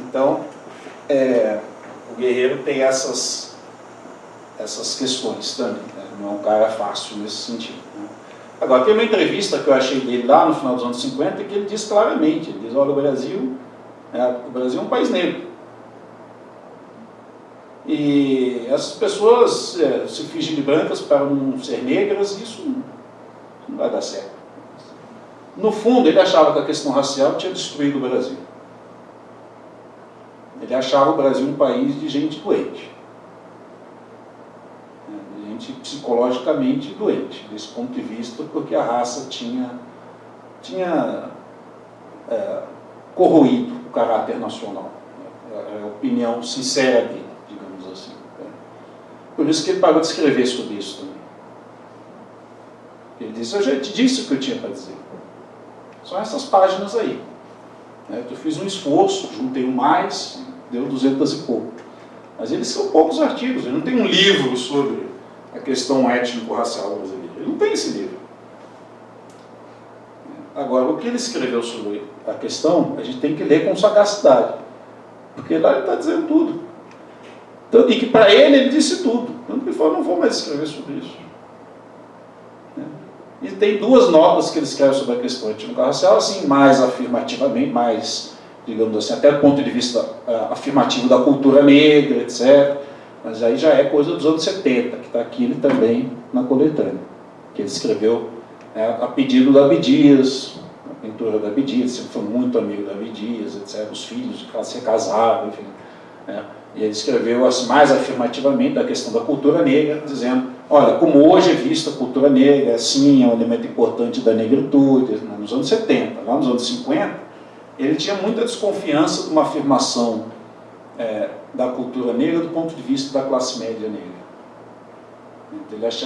Então, o Guerreiro tem essas questões também, né? Não é um cara fácil nesse sentido, né? Agora, tem uma entrevista que eu achei dele lá no final dos anos 50 que ele diz claramente, ele diz, olha, o Brasil é um país negro. E essas pessoas se fingem de brancas para não ser negras, isso não vai dar certo. No fundo, ele achava que a questão racial tinha destruído o Brasil. Ele achava o Brasil um país de gente doente. De gente psicologicamente doente, desse ponto de vista, porque a raça tinha corroído o caráter nacional. É a opinião sincera dele, digamos assim. Por isso que ele parou de escrever sobre isso também. Ele disse, eu já te disse o que eu tinha para dizer. São essas páginas aí. Eu fiz um esforço, juntei mais, deu 200 e pouco. Mas eles são poucos artigos, ele não tem um livro sobre a questão étnico-racial brasileira. Ele não tem esse livro. Agora, o que ele escreveu sobre a questão, a gente tem que ler com sagacidade. Porque lá ele está dizendo tudo. E que para ele disse tudo. Tanto que ele falou, não vou mais escrever sobre isso. E tem duas notas que ele escreve sobre a questão étnico-racial, assim, mais afirmativamente, mais, digamos assim, até do ponto de vista afirmativo da cultura negra, etc. Mas aí já é coisa dos anos 70, que está aqui ele também na coletânea, que ele escreveu a pedido da Abdias, a pintura da Abdias, sempre foi muito amigo da Abdias, etc. Os filhos se casaram, enfim. E ele escreveu assim, mais afirmativamente da questão da cultura negra, dizendo, olha, como hoje é vista a cultura negra, assim, é um elemento importante da negritude, nos anos 70, lá nos anos 50, ele tinha muita desconfiança de uma afirmação da cultura negra do ponto de vista da classe média negra.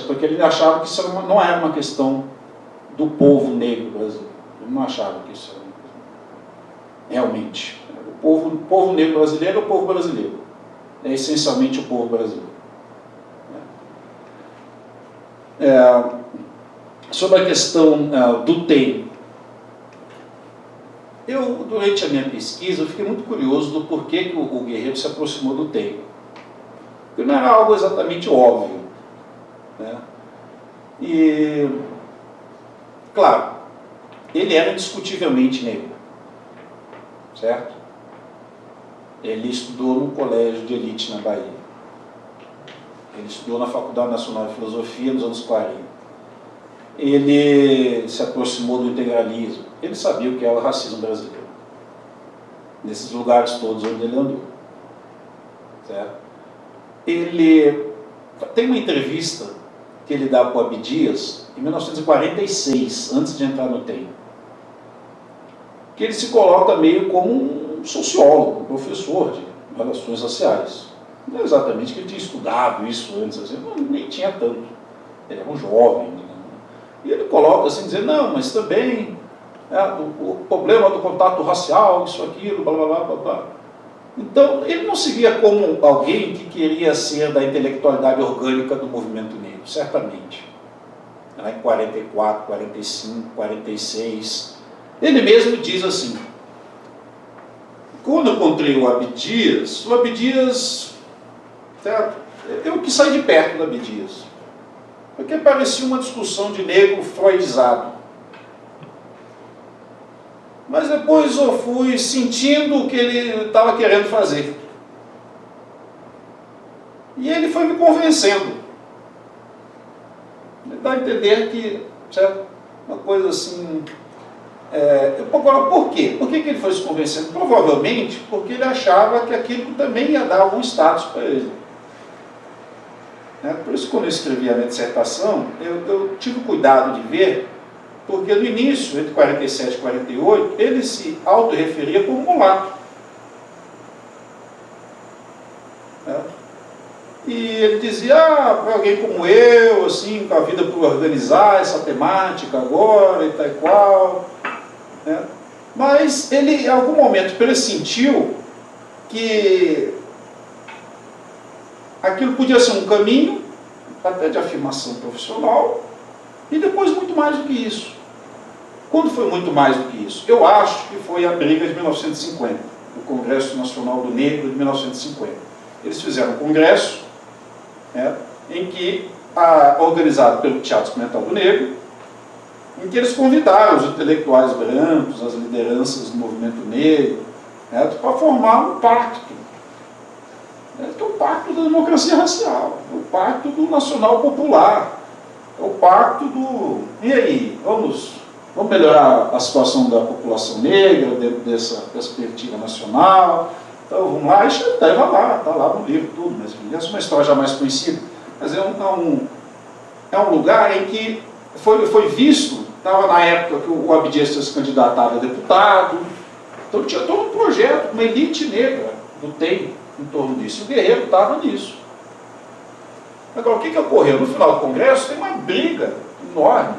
Porque ele achava que isso não era uma questão do povo negro brasileiro. Ele não achava que isso era uma questão. Realmente. O povo negro brasileiro é o povo brasileiro. É essencialmente o povo brasileiro. Sobre a questão do TEM, durante a minha pesquisa, eu fiquei muito curioso do porquê que o Guerreiro se aproximou do TEM. Porque não era algo exatamente óbvio. E, claro, ele era indiscutivelmente negro, certo? Ele estudou num colégio de elite na Bahia. Ele estudou na Faculdade Nacional de Filosofia nos anos 40. Ele se aproximou do integralismo. Ele sabia o que era o racismo brasileiro. Nesses lugares todos onde ele andou. Certo? Ele tem uma entrevista que ele dá para o Abdias em 1946, antes de entrar no TEM. Que ele se coloca meio como um sociólogo, um professor de relações raciais. Não é exatamente que ele tinha estudado isso antes, assim, nem tinha tanto. Ele era um jovem. E ele coloca assim, dizendo, não, mas também O problema do contato racial, isso, aquilo, blá, blá, blá, blá, blá. Então, ele não se via como alguém que queria ser da intelectualidade orgânica do movimento negro, certamente. Em 44, 45, 46. Ele mesmo diz assim: quando eu encontrei o Abdias, certo? Eu que saí de perto do Abdias, porque parecia uma discussão de negro freudizado. Mas depois eu fui sentindo o que ele estava querendo fazer. E ele foi me convencendo. Ele dá a entender que, certo? Uma coisa assim... Agora, por quê? Por que ele foi se convencendo? Provavelmente porque ele achava que aquilo também ia dar algum status para ele. Por isso, quando eu escrevi a minha dissertação, eu tive cuidado de ver, porque no início, entre 47 e 48, ele se autorreferia como mulato. E ele dizia, para alguém como eu, assim, com a vida por organizar essa temática agora e tal e qual. Mas ele, em algum momento, pressentiu que aquilo podia ser um caminho, até de afirmação profissional, e depois muito mais do que isso. Quando foi muito mais do que isso? Eu acho que foi a briga de 1950, o Congresso Nacional do Negro de 1950. Eles fizeram um congresso, em que, organizado pelo Teatro Experimental do Negro, em que eles convidaram os intelectuais brancos, as lideranças do movimento negro, para formar um pacto, que é o pacto da democracia racial, o pacto do nacional popular, o pacto do... E aí, vamos melhorar a situação da população negra dentro dessa perspectiva nacional. Então vamos lá, isso está lá no livro tudo, mas essa é uma história já mais conhecida, mas é um lugar em que foi visto, estava na época que o Abdias tinha se candidatado a deputado, então tinha todo um projeto, uma elite negra do TEM em torno disso, e o Guerreiro estava nisso. Agora, o que ocorreu? No final do Congresso tem uma briga enorme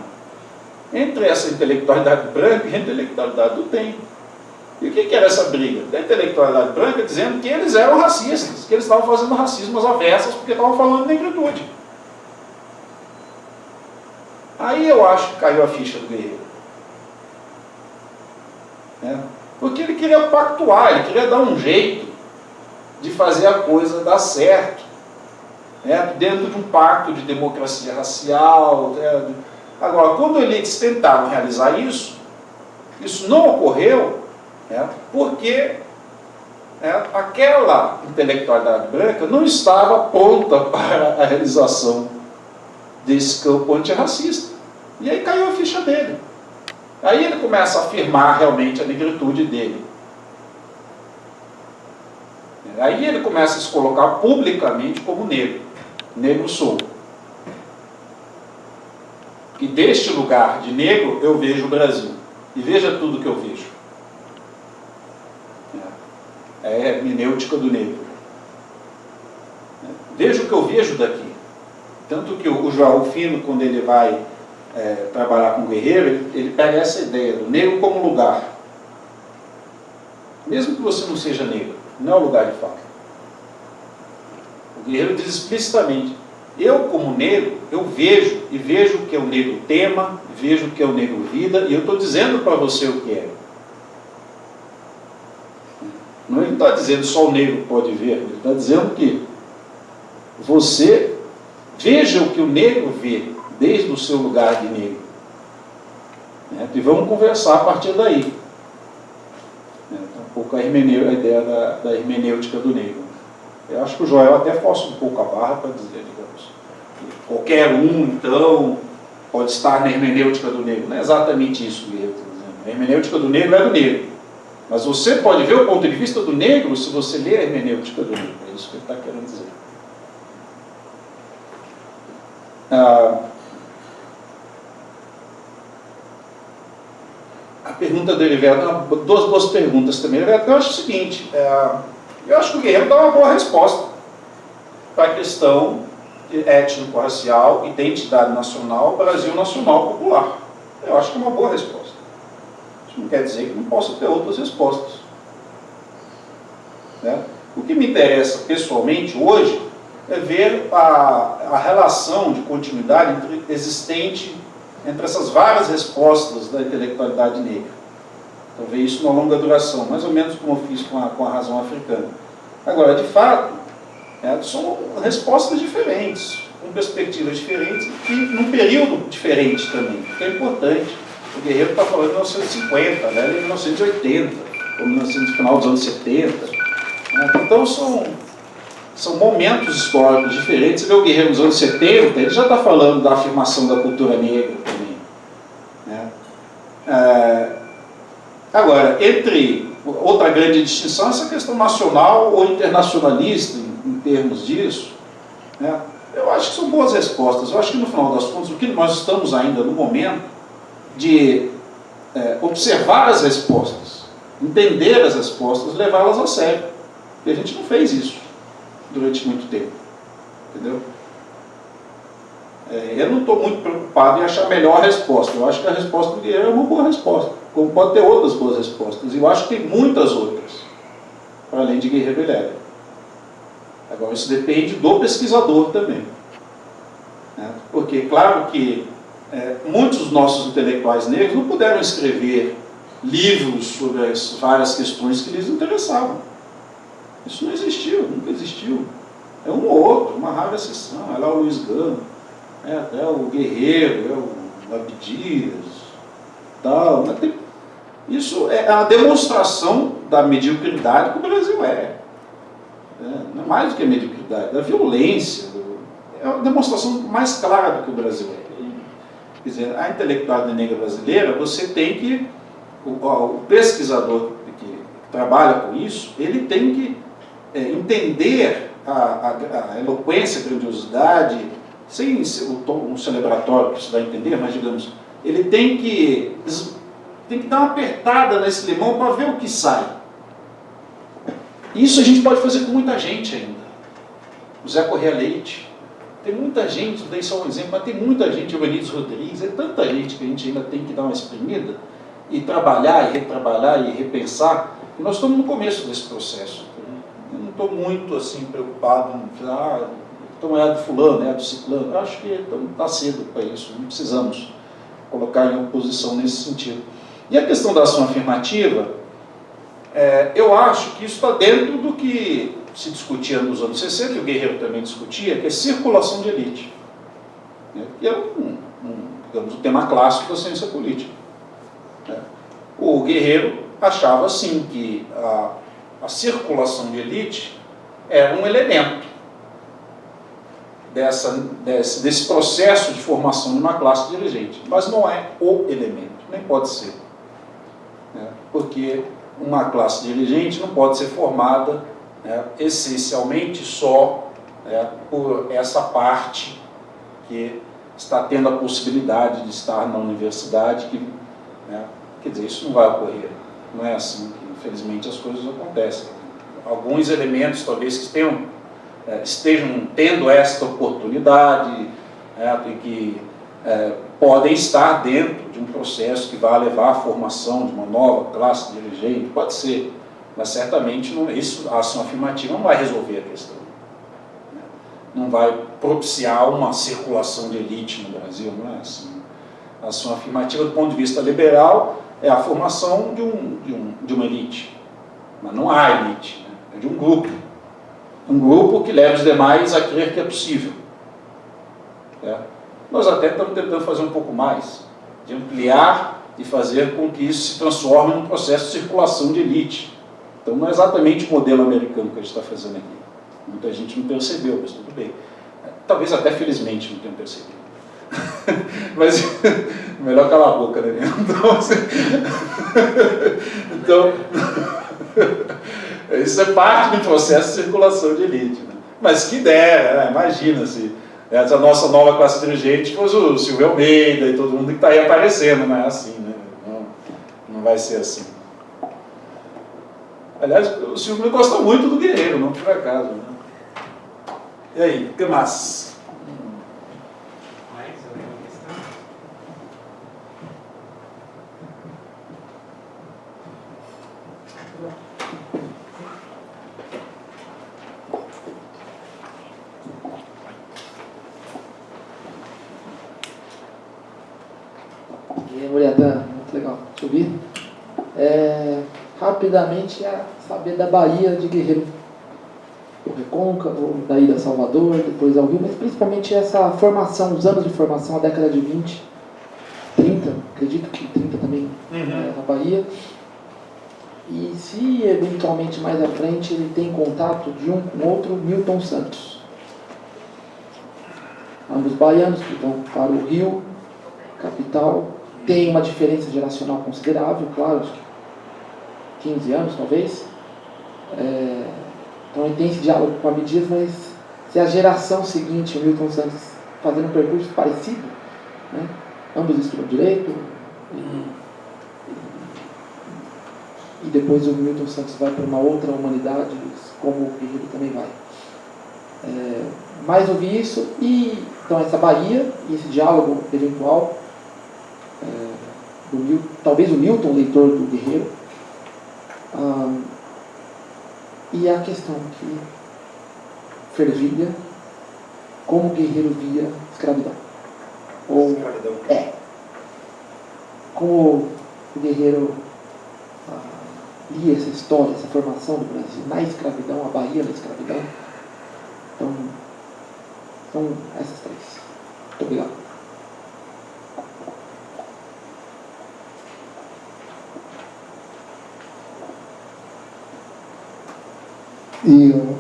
entre essa intelectualidade branca e a intelectualidade do TEM. E o que era essa briga? Da intelectualidade branca dizendo que eles eram racistas, que eles estavam fazendo racismo às avessas porque estavam falando de negritude. Aí eu acho que caiu a ficha do Guerreiro. Porque ele queria pactuar, ele queria dar um jeito de fazer a coisa dar certo, dentro de um pacto de democracia racial. Agora, quando eles tentaram realizar isso não ocorreu, porque aquela intelectualidade branca não estava pronta para a realização desse campo antirracista. E aí caiu a ficha dele. Aí ele começa a afirmar realmente a negritude dele. Aí ele começa a se colocar publicamente como negro. Negro sou. E deste lugar de negro eu vejo o Brasil. E veja tudo que eu vejo. É a hermenêutica do negro. Veja o que eu vejo daqui. Tanto que o João Fino, quando ele vai trabalhar com o Guerreiro, ele pega essa ideia do negro como lugar. Mesmo que você não seja negro, não é o lugar de fala. O Guerreiro diz explicitamente: eu, como negro, eu vejo, e vejo o que é o negro tema, vejo o que é o negro vida, e eu estou dizendo para você o que é. Não, ele não está dizendo só o negro pode ver, ele está dizendo que você veja o que o negro vê, desde o seu lugar de negro. E vamos conversar a partir daí. Um pouco a ideia da hermenêutica do negro. Eu acho que o Joel até força um pouco a barra para dizer, digamos, que qualquer um, então, pode estar na hermenêutica do negro. Não é exatamente isso que ele está dizendo. A hermenêutica do negro é do negro. Mas você pode ver o ponto de vista do negro se você ler a hermenêutica do negro. É isso que ele está querendo dizer. A pergunta do Heriberto, duas boas perguntas também. Eu acho o seguinte, eu acho que o Guerreiro dá uma boa resposta para a questão étnico-racial, identidade nacional, Brasil nacional popular. Eu acho que é uma boa resposta. Isso não quer dizer que não possa ter outras respostas. Né? O que me interessa pessoalmente hoje é ver a relação de continuidade existente entre essas várias respostas da intelectualidade negra. Então, ver isso numa longa duração, mais ou menos como eu fiz com a razão africana. Agora, de fato, são respostas diferentes, com perspectivas diferentes e num período diferente também, que é importante. O Guerreiro está falando de 1950, né? Ele é 1980, ou no final dos anos 70. Né? Então, são momentos históricos diferentes. Você vê o Guerreiro nos anos 70, ele já está falando da afirmação da cultura negra também. Né? Agora, entre outra grande distinção, essa questão nacional ou internacionalista, em termos disso, né? Eu acho que são boas respostas. Eu acho que, no final das contas, o que nós estamos ainda no momento de observar as respostas, entender as respostas, levá-las a sério. E a gente não fez isso durante muito tempo. Entendeu? Eu não estou muito preocupado em achar a melhor resposta. Eu acho que a resposta do Guerreiro é uma boa resposta, como pode ter outras boas respostas. E eu acho que tem muitas outras, para além de Guerreiro e Lega. Agora, isso depende do pesquisador também. Né? Porque, claro que muitos dos nossos intelectuais negros não puderam escrever livros sobre as várias questões que lhes interessavam. Isso não existiu, nunca existiu. É um ou outro, uma rara exceção. É lá o Luiz Gama, até o Guerreiro, o Abdias, tal. Isso é a demonstração da mediocridade que o Brasil é. Não é mais do que a mediocridade, da violência. É a demonstração mais clara do que o Brasil é. Quer dizer, a intelectualidade negra brasileira, você tem que, o pesquisador que trabalha com isso, ele tem que entender a eloquência, a grandiosidade, sem o tom celebratório que se dá a entender, mas digamos, ele tem que dar uma apertada nesse limão para ver o que sai. Isso a gente pode fazer com muita gente ainda. O Zé Correia Leite. Tem muita gente, dei só um exemplo, mas tem muita gente, o Benítez Rodrigues, é tanta gente que a gente ainda tem que dar uma exprimida e trabalhar, e retrabalhar, e repensar. E nós estamos no começo desse processo. Eu não estou muito assim, preocupado em então é do fulano, é do ciclano. Eu acho que está cedo para isso, não precisamos colocar em oposição nesse sentido. E a questão da ação afirmativa, eu acho que isso está dentro do que se discutia nos anos 60, e o Guerreiro também discutia, que é circulação de elite. Que é digamos, o tema clássico da ciência política. O Guerreiro achava, assim, que a circulação de elite era um elemento desse processo de formação de uma classe dirigente, mas não é o elemento, nem pode ser. Porque uma classe dirigente não pode ser formada essencialmente só por essa parte que está tendo a possibilidade de estar na universidade, quer dizer, isso não vai ocorrer, não é assim que infelizmente as coisas acontecem. Alguns elementos talvez que estejam tendo esta oportunidade e que podem estar dentro de um processo que vai levar à formação de uma nova classe dirigente, pode ser. Mas certamente a ação afirmativa não vai resolver a questão. Não vai propiciar uma circulação de elite no Brasil, não é assim. A ação afirmativa, do ponto de vista liberal, é a formação de uma elite. Mas não há elite, é de um grupo. Um grupo que leva os demais a crer que é possível. Nós até estamos tentando fazer um pouco mais, de ampliar e fazer com que isso se transforme num processo de circulação de elite. Então não é exatamente o modelo americano que a gente está fazendo aqui. Muita gente não percebeu, mas tudo bem. Talvez até felizmente não tenham percebido. Mas melhor calar a boca, né? Então isso é parte do processo de circulação de elite. Né? Mas que ideia, imagina se essa nossa nova classe dirigente fosse o Silvio Almeida e todo mundo que está aí aparecendo, não é assim, né? Não vai ser assim. Aliás, o Silvio gosta muito do Guerreiro, não por acaso. Né? E aí, o que mais? Mais alguma questão? resumidamente, é saber da Bahia de Guerreiro, o Recôncavo, daí da Salvador, depois ao Rio, mas principalmente essa formação, os anos de formação, a década de 20, 30, acredito que 30 também, na Bahia. E se eventualmente mais à frente ele tem contato de um com outro, Milton Santos. Ambos baianos que vão para o Rio, capital, tem uma diferença geracional considerável, claro, acho que 15 anos talvez. Então ele tem esse diálogo com a Abdias, mas se a geração seguinte, o Milton Santos, fazendo um percurso parecido, né? Ambos estudam direito, e depois o Milton Santos vai para uma outra humanidade, como o Guerreiro também vai. Mais ouvir isso, e então essa Bahia, e esse diálogo eventual, talvez o Milton, leitor do Guerreiro, e a questão que fervilha, como o Guerreiro via escravidão. Ou, como o Guerreiro lia essa história, essa formação do Brasil na escravidão, a Bahia na escravidão. Então, são essas três. Muito obrigado. E eu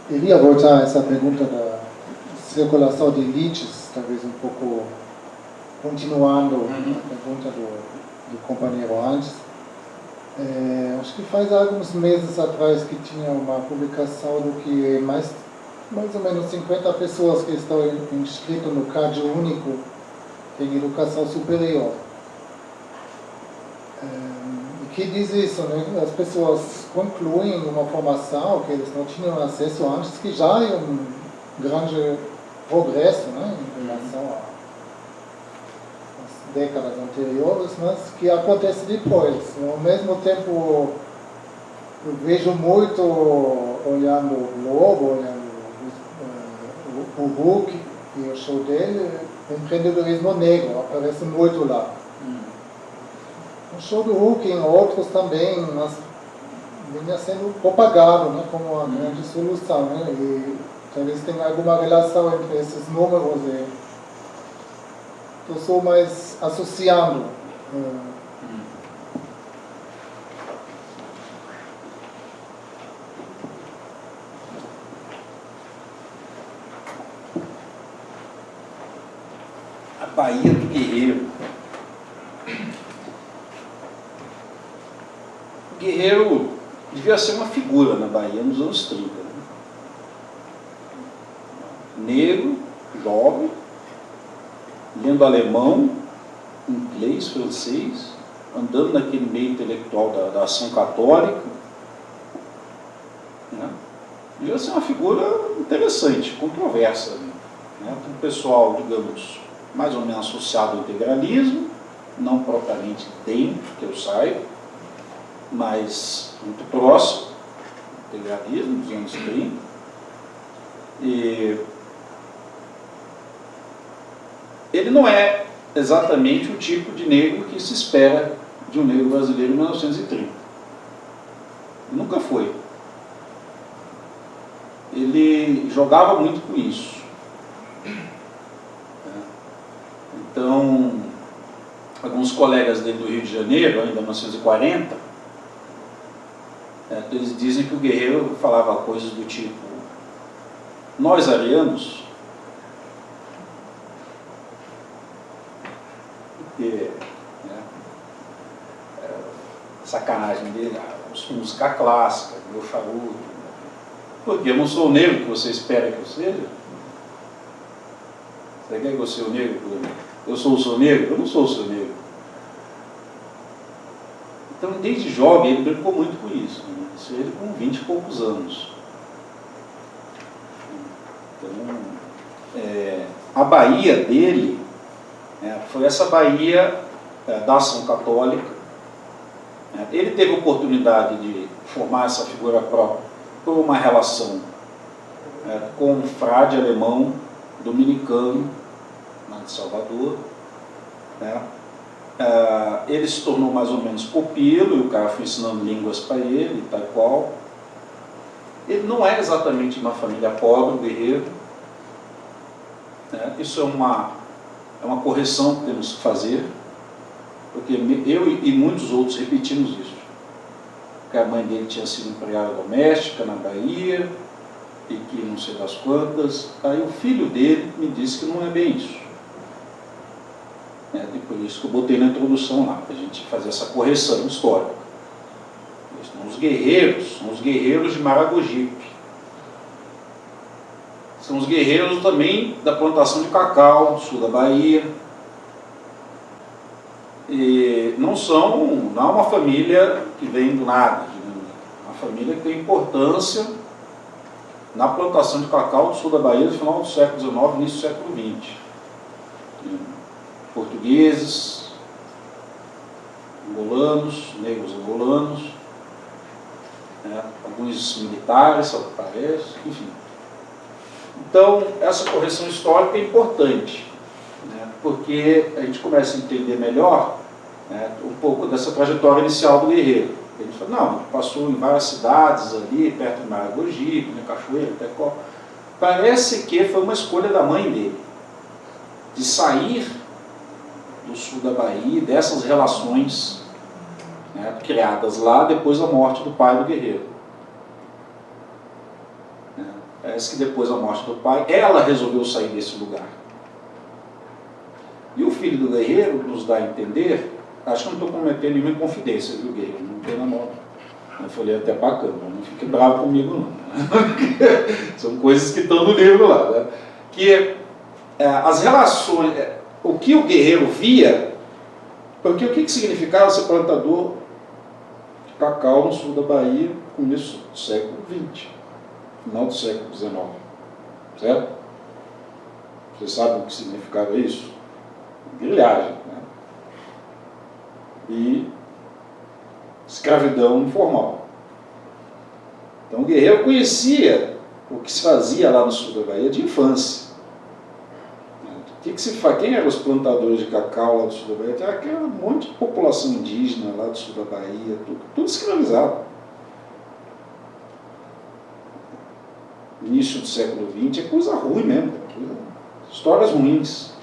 iria voltar a essa pergunta da circulação de elites, talvez um pouco continuando a pergunta do companheiro antes. Acho que faz alguns meses atrás que tinha uma publicação do que mais ou menos 50 pessoas que estão inscritas no CAD único em educação superior. Que diz isso, né? As pessoas concluem uma formação que eles não tinham acesso antes, que já é um grande progresso, né, em relação às décadas anteriores, mas que acontece depois. Ao mesmo tempo, eu vejo muito, olhando o Globo, olhando o Huck e o show dele, empreendedorismo negro, aparece muito lá. O show do Huck e outros também, mas vinha sendo propagado, né, como uma grande solução, né, e talvez tenha alguma relação entre esses números e eu sou mais associando. A Bahia do Guerreiro. O Guerreiro devia ser uma figura na Bahia nos anos 30. Né? Negro, jovem, lendo alemão, inglês, francês, andando naquele meio intelectual da ação católica. Né? Devia ser uma figura interessante, controversa. Né? Um pessoal, digamos, mais ou menos associado ao integralismo, não propriamente dentro, que eu saiba, mas muito próximo do integralismo dos anos 30. E ele não é exatamente o tipo de negro que se espera de um negro brasileiro em 1930. Ele nunca foi. Ele jogava muito com isso. Então, alguns colegas dele do Rio de Janeiro, ainda em 1940, eles dizem que o Guerreiro falava coisas do tipo: nós arianos, porque, né, sacanagem dele, música clássica, meu charuto, porque eu não sou o negro que você espera que eu seja. Você quer que eu seja o negro? Eu sou o seu negro? Eu não sou o seu negro. Então, desde jovem, ele brincou muito com isso. Né? Isso ele com 20 e poucos anos. Então, a Bahia dele foi essa Bahia da ação católica. Ele teve a oportunidade de formar essa figura própria por uma relação com um frade alemão dominicano, lá de Salvador, né? ele se tornou mais ou menos pupilo, e o cara foi ensinando línguas para ele, tal qual. Ele não é exatamente uma família pobre, o Guerreiro. Isso é uma correção que temos que fazer, porque eu e muitos outros repetimos isso. Que a mãe dele tinha sido empregada doméstica na Bahia, e que não sei das quantas. Aí o filho dele me disse que não é bem isso. E por isso que eu botei na introdução lá, para a gente fazer essa correção histórica. Os guerreiros são os guerreiros de Maragogipe. São os guerreiros também da plantação de cacau, do sul da Bahia. E não é uma família que vem do nada, uma família que tem importância na plantação de cacau do sul da Bahia no final do século XIX, início do século XX. Portugueses, angolanos, negros angolanos, alguns militares, ao que parece, enfim. Então, essa correção histórica é importante, porque a gente começa a entender melhor um pouco dessa trajetória inicial do Guerreiro. Ele fala, não, ele passou em várias cidades ali, perto de Maragogipe, Cachoeira, Tecó. Parece que foi uma escolha da mãe dele, de sair do sul da Bahia, dessas relações criadas lá depois da morte do pai do Guerreiro. Parece que depois da morte do pai, ela resolveu sair desse lugar. E o filho do Guerreiro nos dá a entender, acho que eu não estou cometendo nenhuma inconfidência, viu, Guerreiro? Não tem na mão. Eu falei até bacana, não fique bravo comigo não. São coisas que estão no livro lá. Que as relações, o que o Guerreiro via, porque o que significava ser plantador de cacau no sul da Bahia, começo do século XX, final do século XIX, certo? Vocês sabem o que significava isso? Grilhagem, e escravidão informal. Então o Guerreiro conhecia o que se fazia lá no sul da Bahia de infância. Quem eram os plantadores de cacau lá do sul da Bahia? Tinha aquele monte de população indígena lá do sul da Bahia, tudo escravizado. Início do século XX é coisa ruim mesmo, histórias ruins,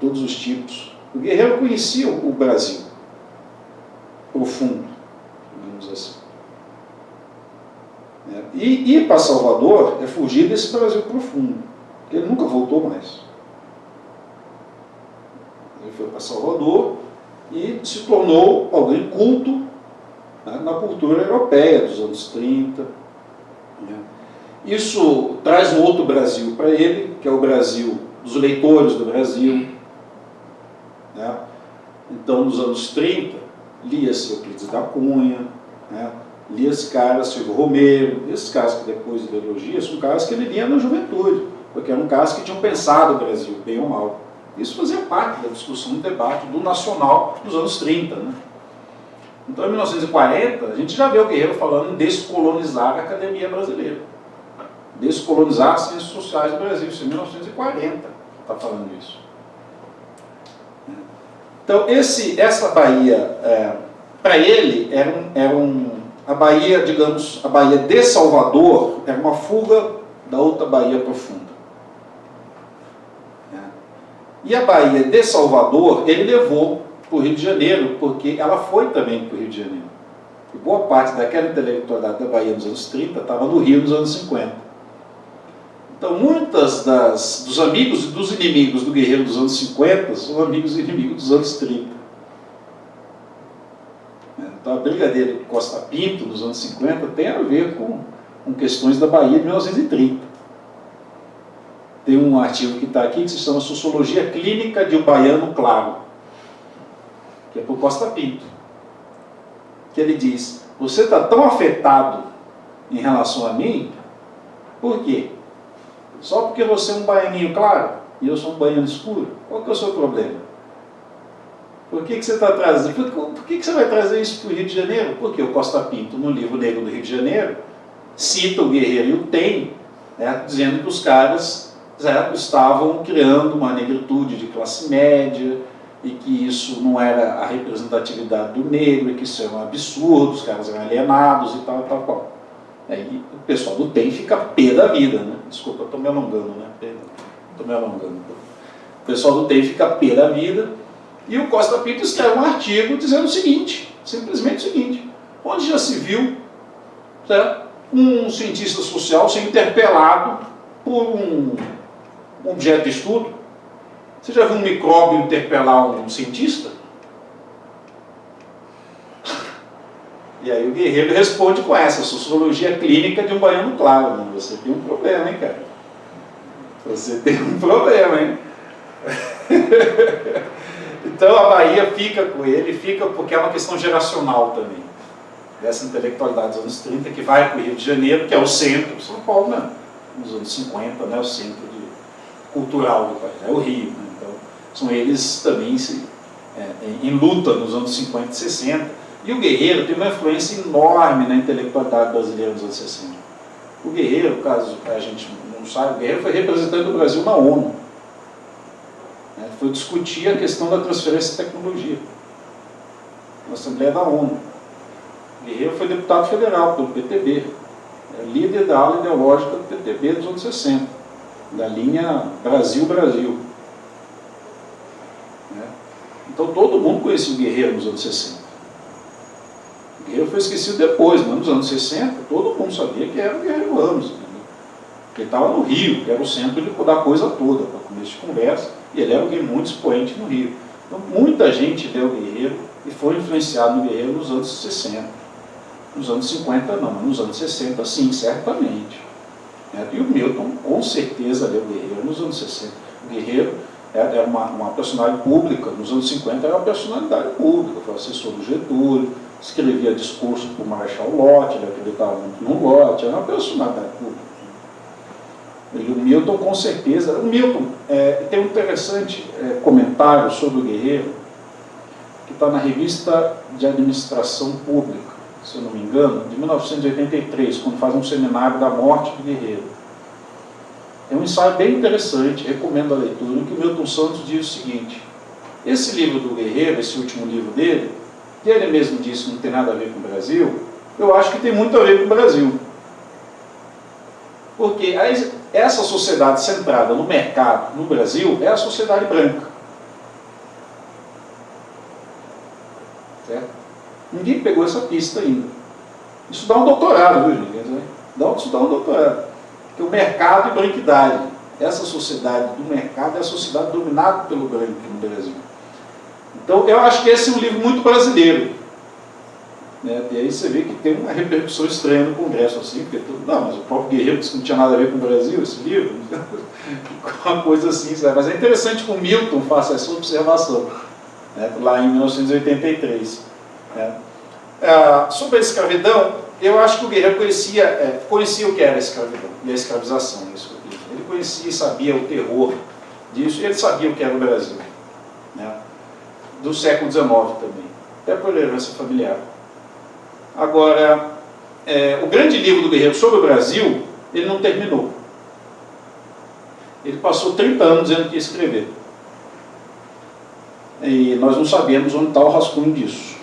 todos os tipos. O Guerreiro conhecia o Brasil profundo, digamos assim. E ir para Salvador é fugir desse Brasil profundo, porque ele nunca voltou mais. Ele foi para Salvador e se tornou alguém culto na cultura europeia dos anos 30. Isso traz um outro Brasil para ele, que é o Brasil dos leitores do Brasil. Então, nos anos 30, lia-se Euclides da Cunha, lia-se caras, Silvio Romero, esses caras que depois de ideologia, são caras que ele lia na juventude, porque eram caras que tinham pensado o Brasil, bem ou mal. Isso fazia parte da discussão, do debate do nacional dos anos 30. Então, em 1940, a gente já vê o Guerreiro falando em descolonizar a academia brasileira. Descolonizar as ciências sociais do Brasil, isso em 1940 está falando isso. Então, essa Bahia, para ele, a Bahia, digamos, a Bahia de Salvador, era uma fuga da outra Bahia profunda. E a Bahia de Salvador, ele levou para o Rio de Janeiro, porque ela foi também para o Rio de Janeiro. E boa parte daquela intelectualidade da Bahia nos anos 30 estava no Rio nos anos 50. Então, muitas dos amigos e dos inimigos do Guerreiro dos anos 50 são amigos e inimigos dos anos 30. Então, a briga dele com Costa Pinto nos anos 50 tem a ver com questões da Bahia de 1930. Tem um artigo que está aqui que se chama Sociologia Clínica de um Baiano Claro, que é por Costa Pinto, que ele diz: você está tão afetado em relação a mim, por quê? Só porque você é um baianinho claro e eu sou um baiano escuro? Qual que é o seu problema? Por que você está trazendo? Por que você vai trazer isso para o Rio de Janeiro? Porque o Costa Pinto, no livro Negro do Rio de Janeiro, cita o Guerreiro e o Tem, dizendo que os caras estavam criando uma negritude de classe média e que isso não era a representatividade do negro, e que isso era um absurdo, os caras eram alienados e tal, tal, tal. Aí o pessoal do TEM fica pé da vida, né? Desculpa, eu estou me alongando, né? Estou me alongando. O pessoal do TEM fica pé da vida, e o Costa Pinto escreve um artigo dizendo o seguinte, simplesmente o seguinte: onde já se viu, certo, um cientista social ser interpelado por um objeto de estudo? Você já viu um micróbio interpelar um cientista? E aí o Guerreiro responde com essa sociologia clínica de um baiano claro, né? Você tem um problema, hein, cara? Você tem um problema, hein? Então a Bahia fica com ele, fica porque é uma questão geracional também, dessa intelectualidade dos anos 30 que vai para o Rio de Janeiro, que é o centro, São Paulo, né? Nos anos 50, né? O centro cultural do país, é o Rio, né? Então são eles também em luta nos anos 50 e 60. E o Guerreiro tem uma influência enorme na intelectualidade brasileira nos anos 60. O Guerreiro, caso a gente não saiba, o Guerreiro foi representante do Brasil na ONU. Foi discutir a questão da transferência de tecnologia na Assembleia da ONU. O Guerreiro foi deputado federal pelo PTB, líder da ala ideológica do PTB dos anos 60, da linha Brasil-Brasil. Então todo mundo conhecia o Guerreiro nos anos 60. O Guerreiro foi esquecido depois, mas nos anos 60 todo mundo sabia que era o Guerreiro Ramos. Ele estava no Rio, que era o centro da coisa toda, para começo de conversa, e ele era alguém muito expoente no Rio. Então muita gente leu o Guerreiro e foi influenciado no Guerreiro nos anos 60. Nos anos 50 não, mas nos anos 60 sim, certamente. E o Milton com certeza leu o Guerreiro nos anos 60. O Guerreiro era uma personagem pública, nos anos 50 era uma personalidade pública, foi assessor do Getúlio, escrevia discurso para o Marechal Lott, ele acreditava muito no Lott, era uma personalidade pública. E o Milton com certeza, o Milton tem um interessante comentário sobre o Guerreiro, que está na Revista de Administração Pública, se eu não me engano, de 1983, quando faz um seminário da morte do Guerreiro. É um ensaio bem interessante, recomendo a leitura, em que o Milton Santos diz o seguinte: esse livro do Guerreiro, esse último livro dele, que ele mesmo disse que não tem nada a ver com o Brasil, eu acho que tem muito a ver com o Brasil. Porque essa sociedade centrada no mercado, no Brasil, é a sociedade branca. Certo? Ninguém pegou essa pista ainda. Isso dá um doutorado, viu, gente? Isso dá um doutorado. Porque o mercado e branquidade, essa sociedade do mercado é a sociedade dominada pelo branco no Brasil. Então, eu acho que esse é um livro muito brasileiro. E aí você vê que tem uma repercussão estranha no Congresso, assim, porque não, mas o próprio Guerreiro disse que não tinha nada a ver com o Brasil, esse livro, uma coisa assim, sabe? Mas é interessante que o Milton faça essa observação, lá em 1983. Sobre a escravidão, eu acho que o Guerreiro conhecia o que era a escravidão e a escravização, isso que eu digo. Ele conhecia e sabia o terror disso, ele sabia o que era o Brasil, do século XIX também, até por herança familiar. Agora, o grande livro do Guerreiro sobre o Brasil, ele não terminou. Ele passou 30 anos dizendo que ia escrever. E nós não sabemos onde está o rascunho disso.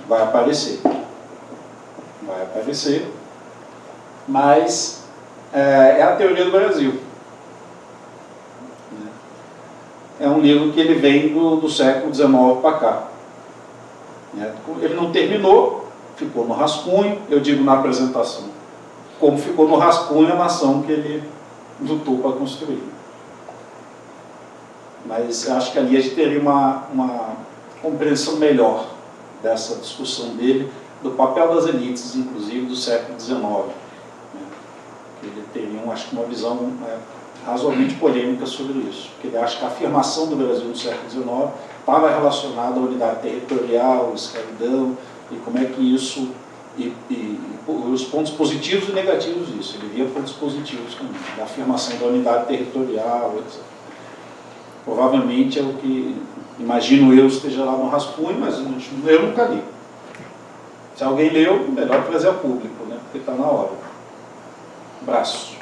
Vai aparecer. Vai aparecer. Mas é a teoria do Brasil. É um livro que ele vem do século XIX para cá. Ele não terminou. Ficou no rascunho, eu digo na apresentação, como ficou no rascunho a nação que ele lutou para construir. Mas acho que ali a gente teria uma compreensão melhor dessa discussão dele, do papel das elites, inclusive do século XIX. Ele teria, acho que, uma visão razoavelmente polêmica sobre isso, porque ele acha que a afirmação do Brasil no século XIX estava relacionada à unidade territorial, à escravidão, e como é que isso, e os pontos positivos e negativos disso. Ele via pontos positivos também, da afirmação da unidade territorial, etc. Provavelmente é o que, imagino eu, esteja lá no rascunho, mas eu nunca li. Se alguém leu, melhor trazer ao público, porque está na hora. Abraço.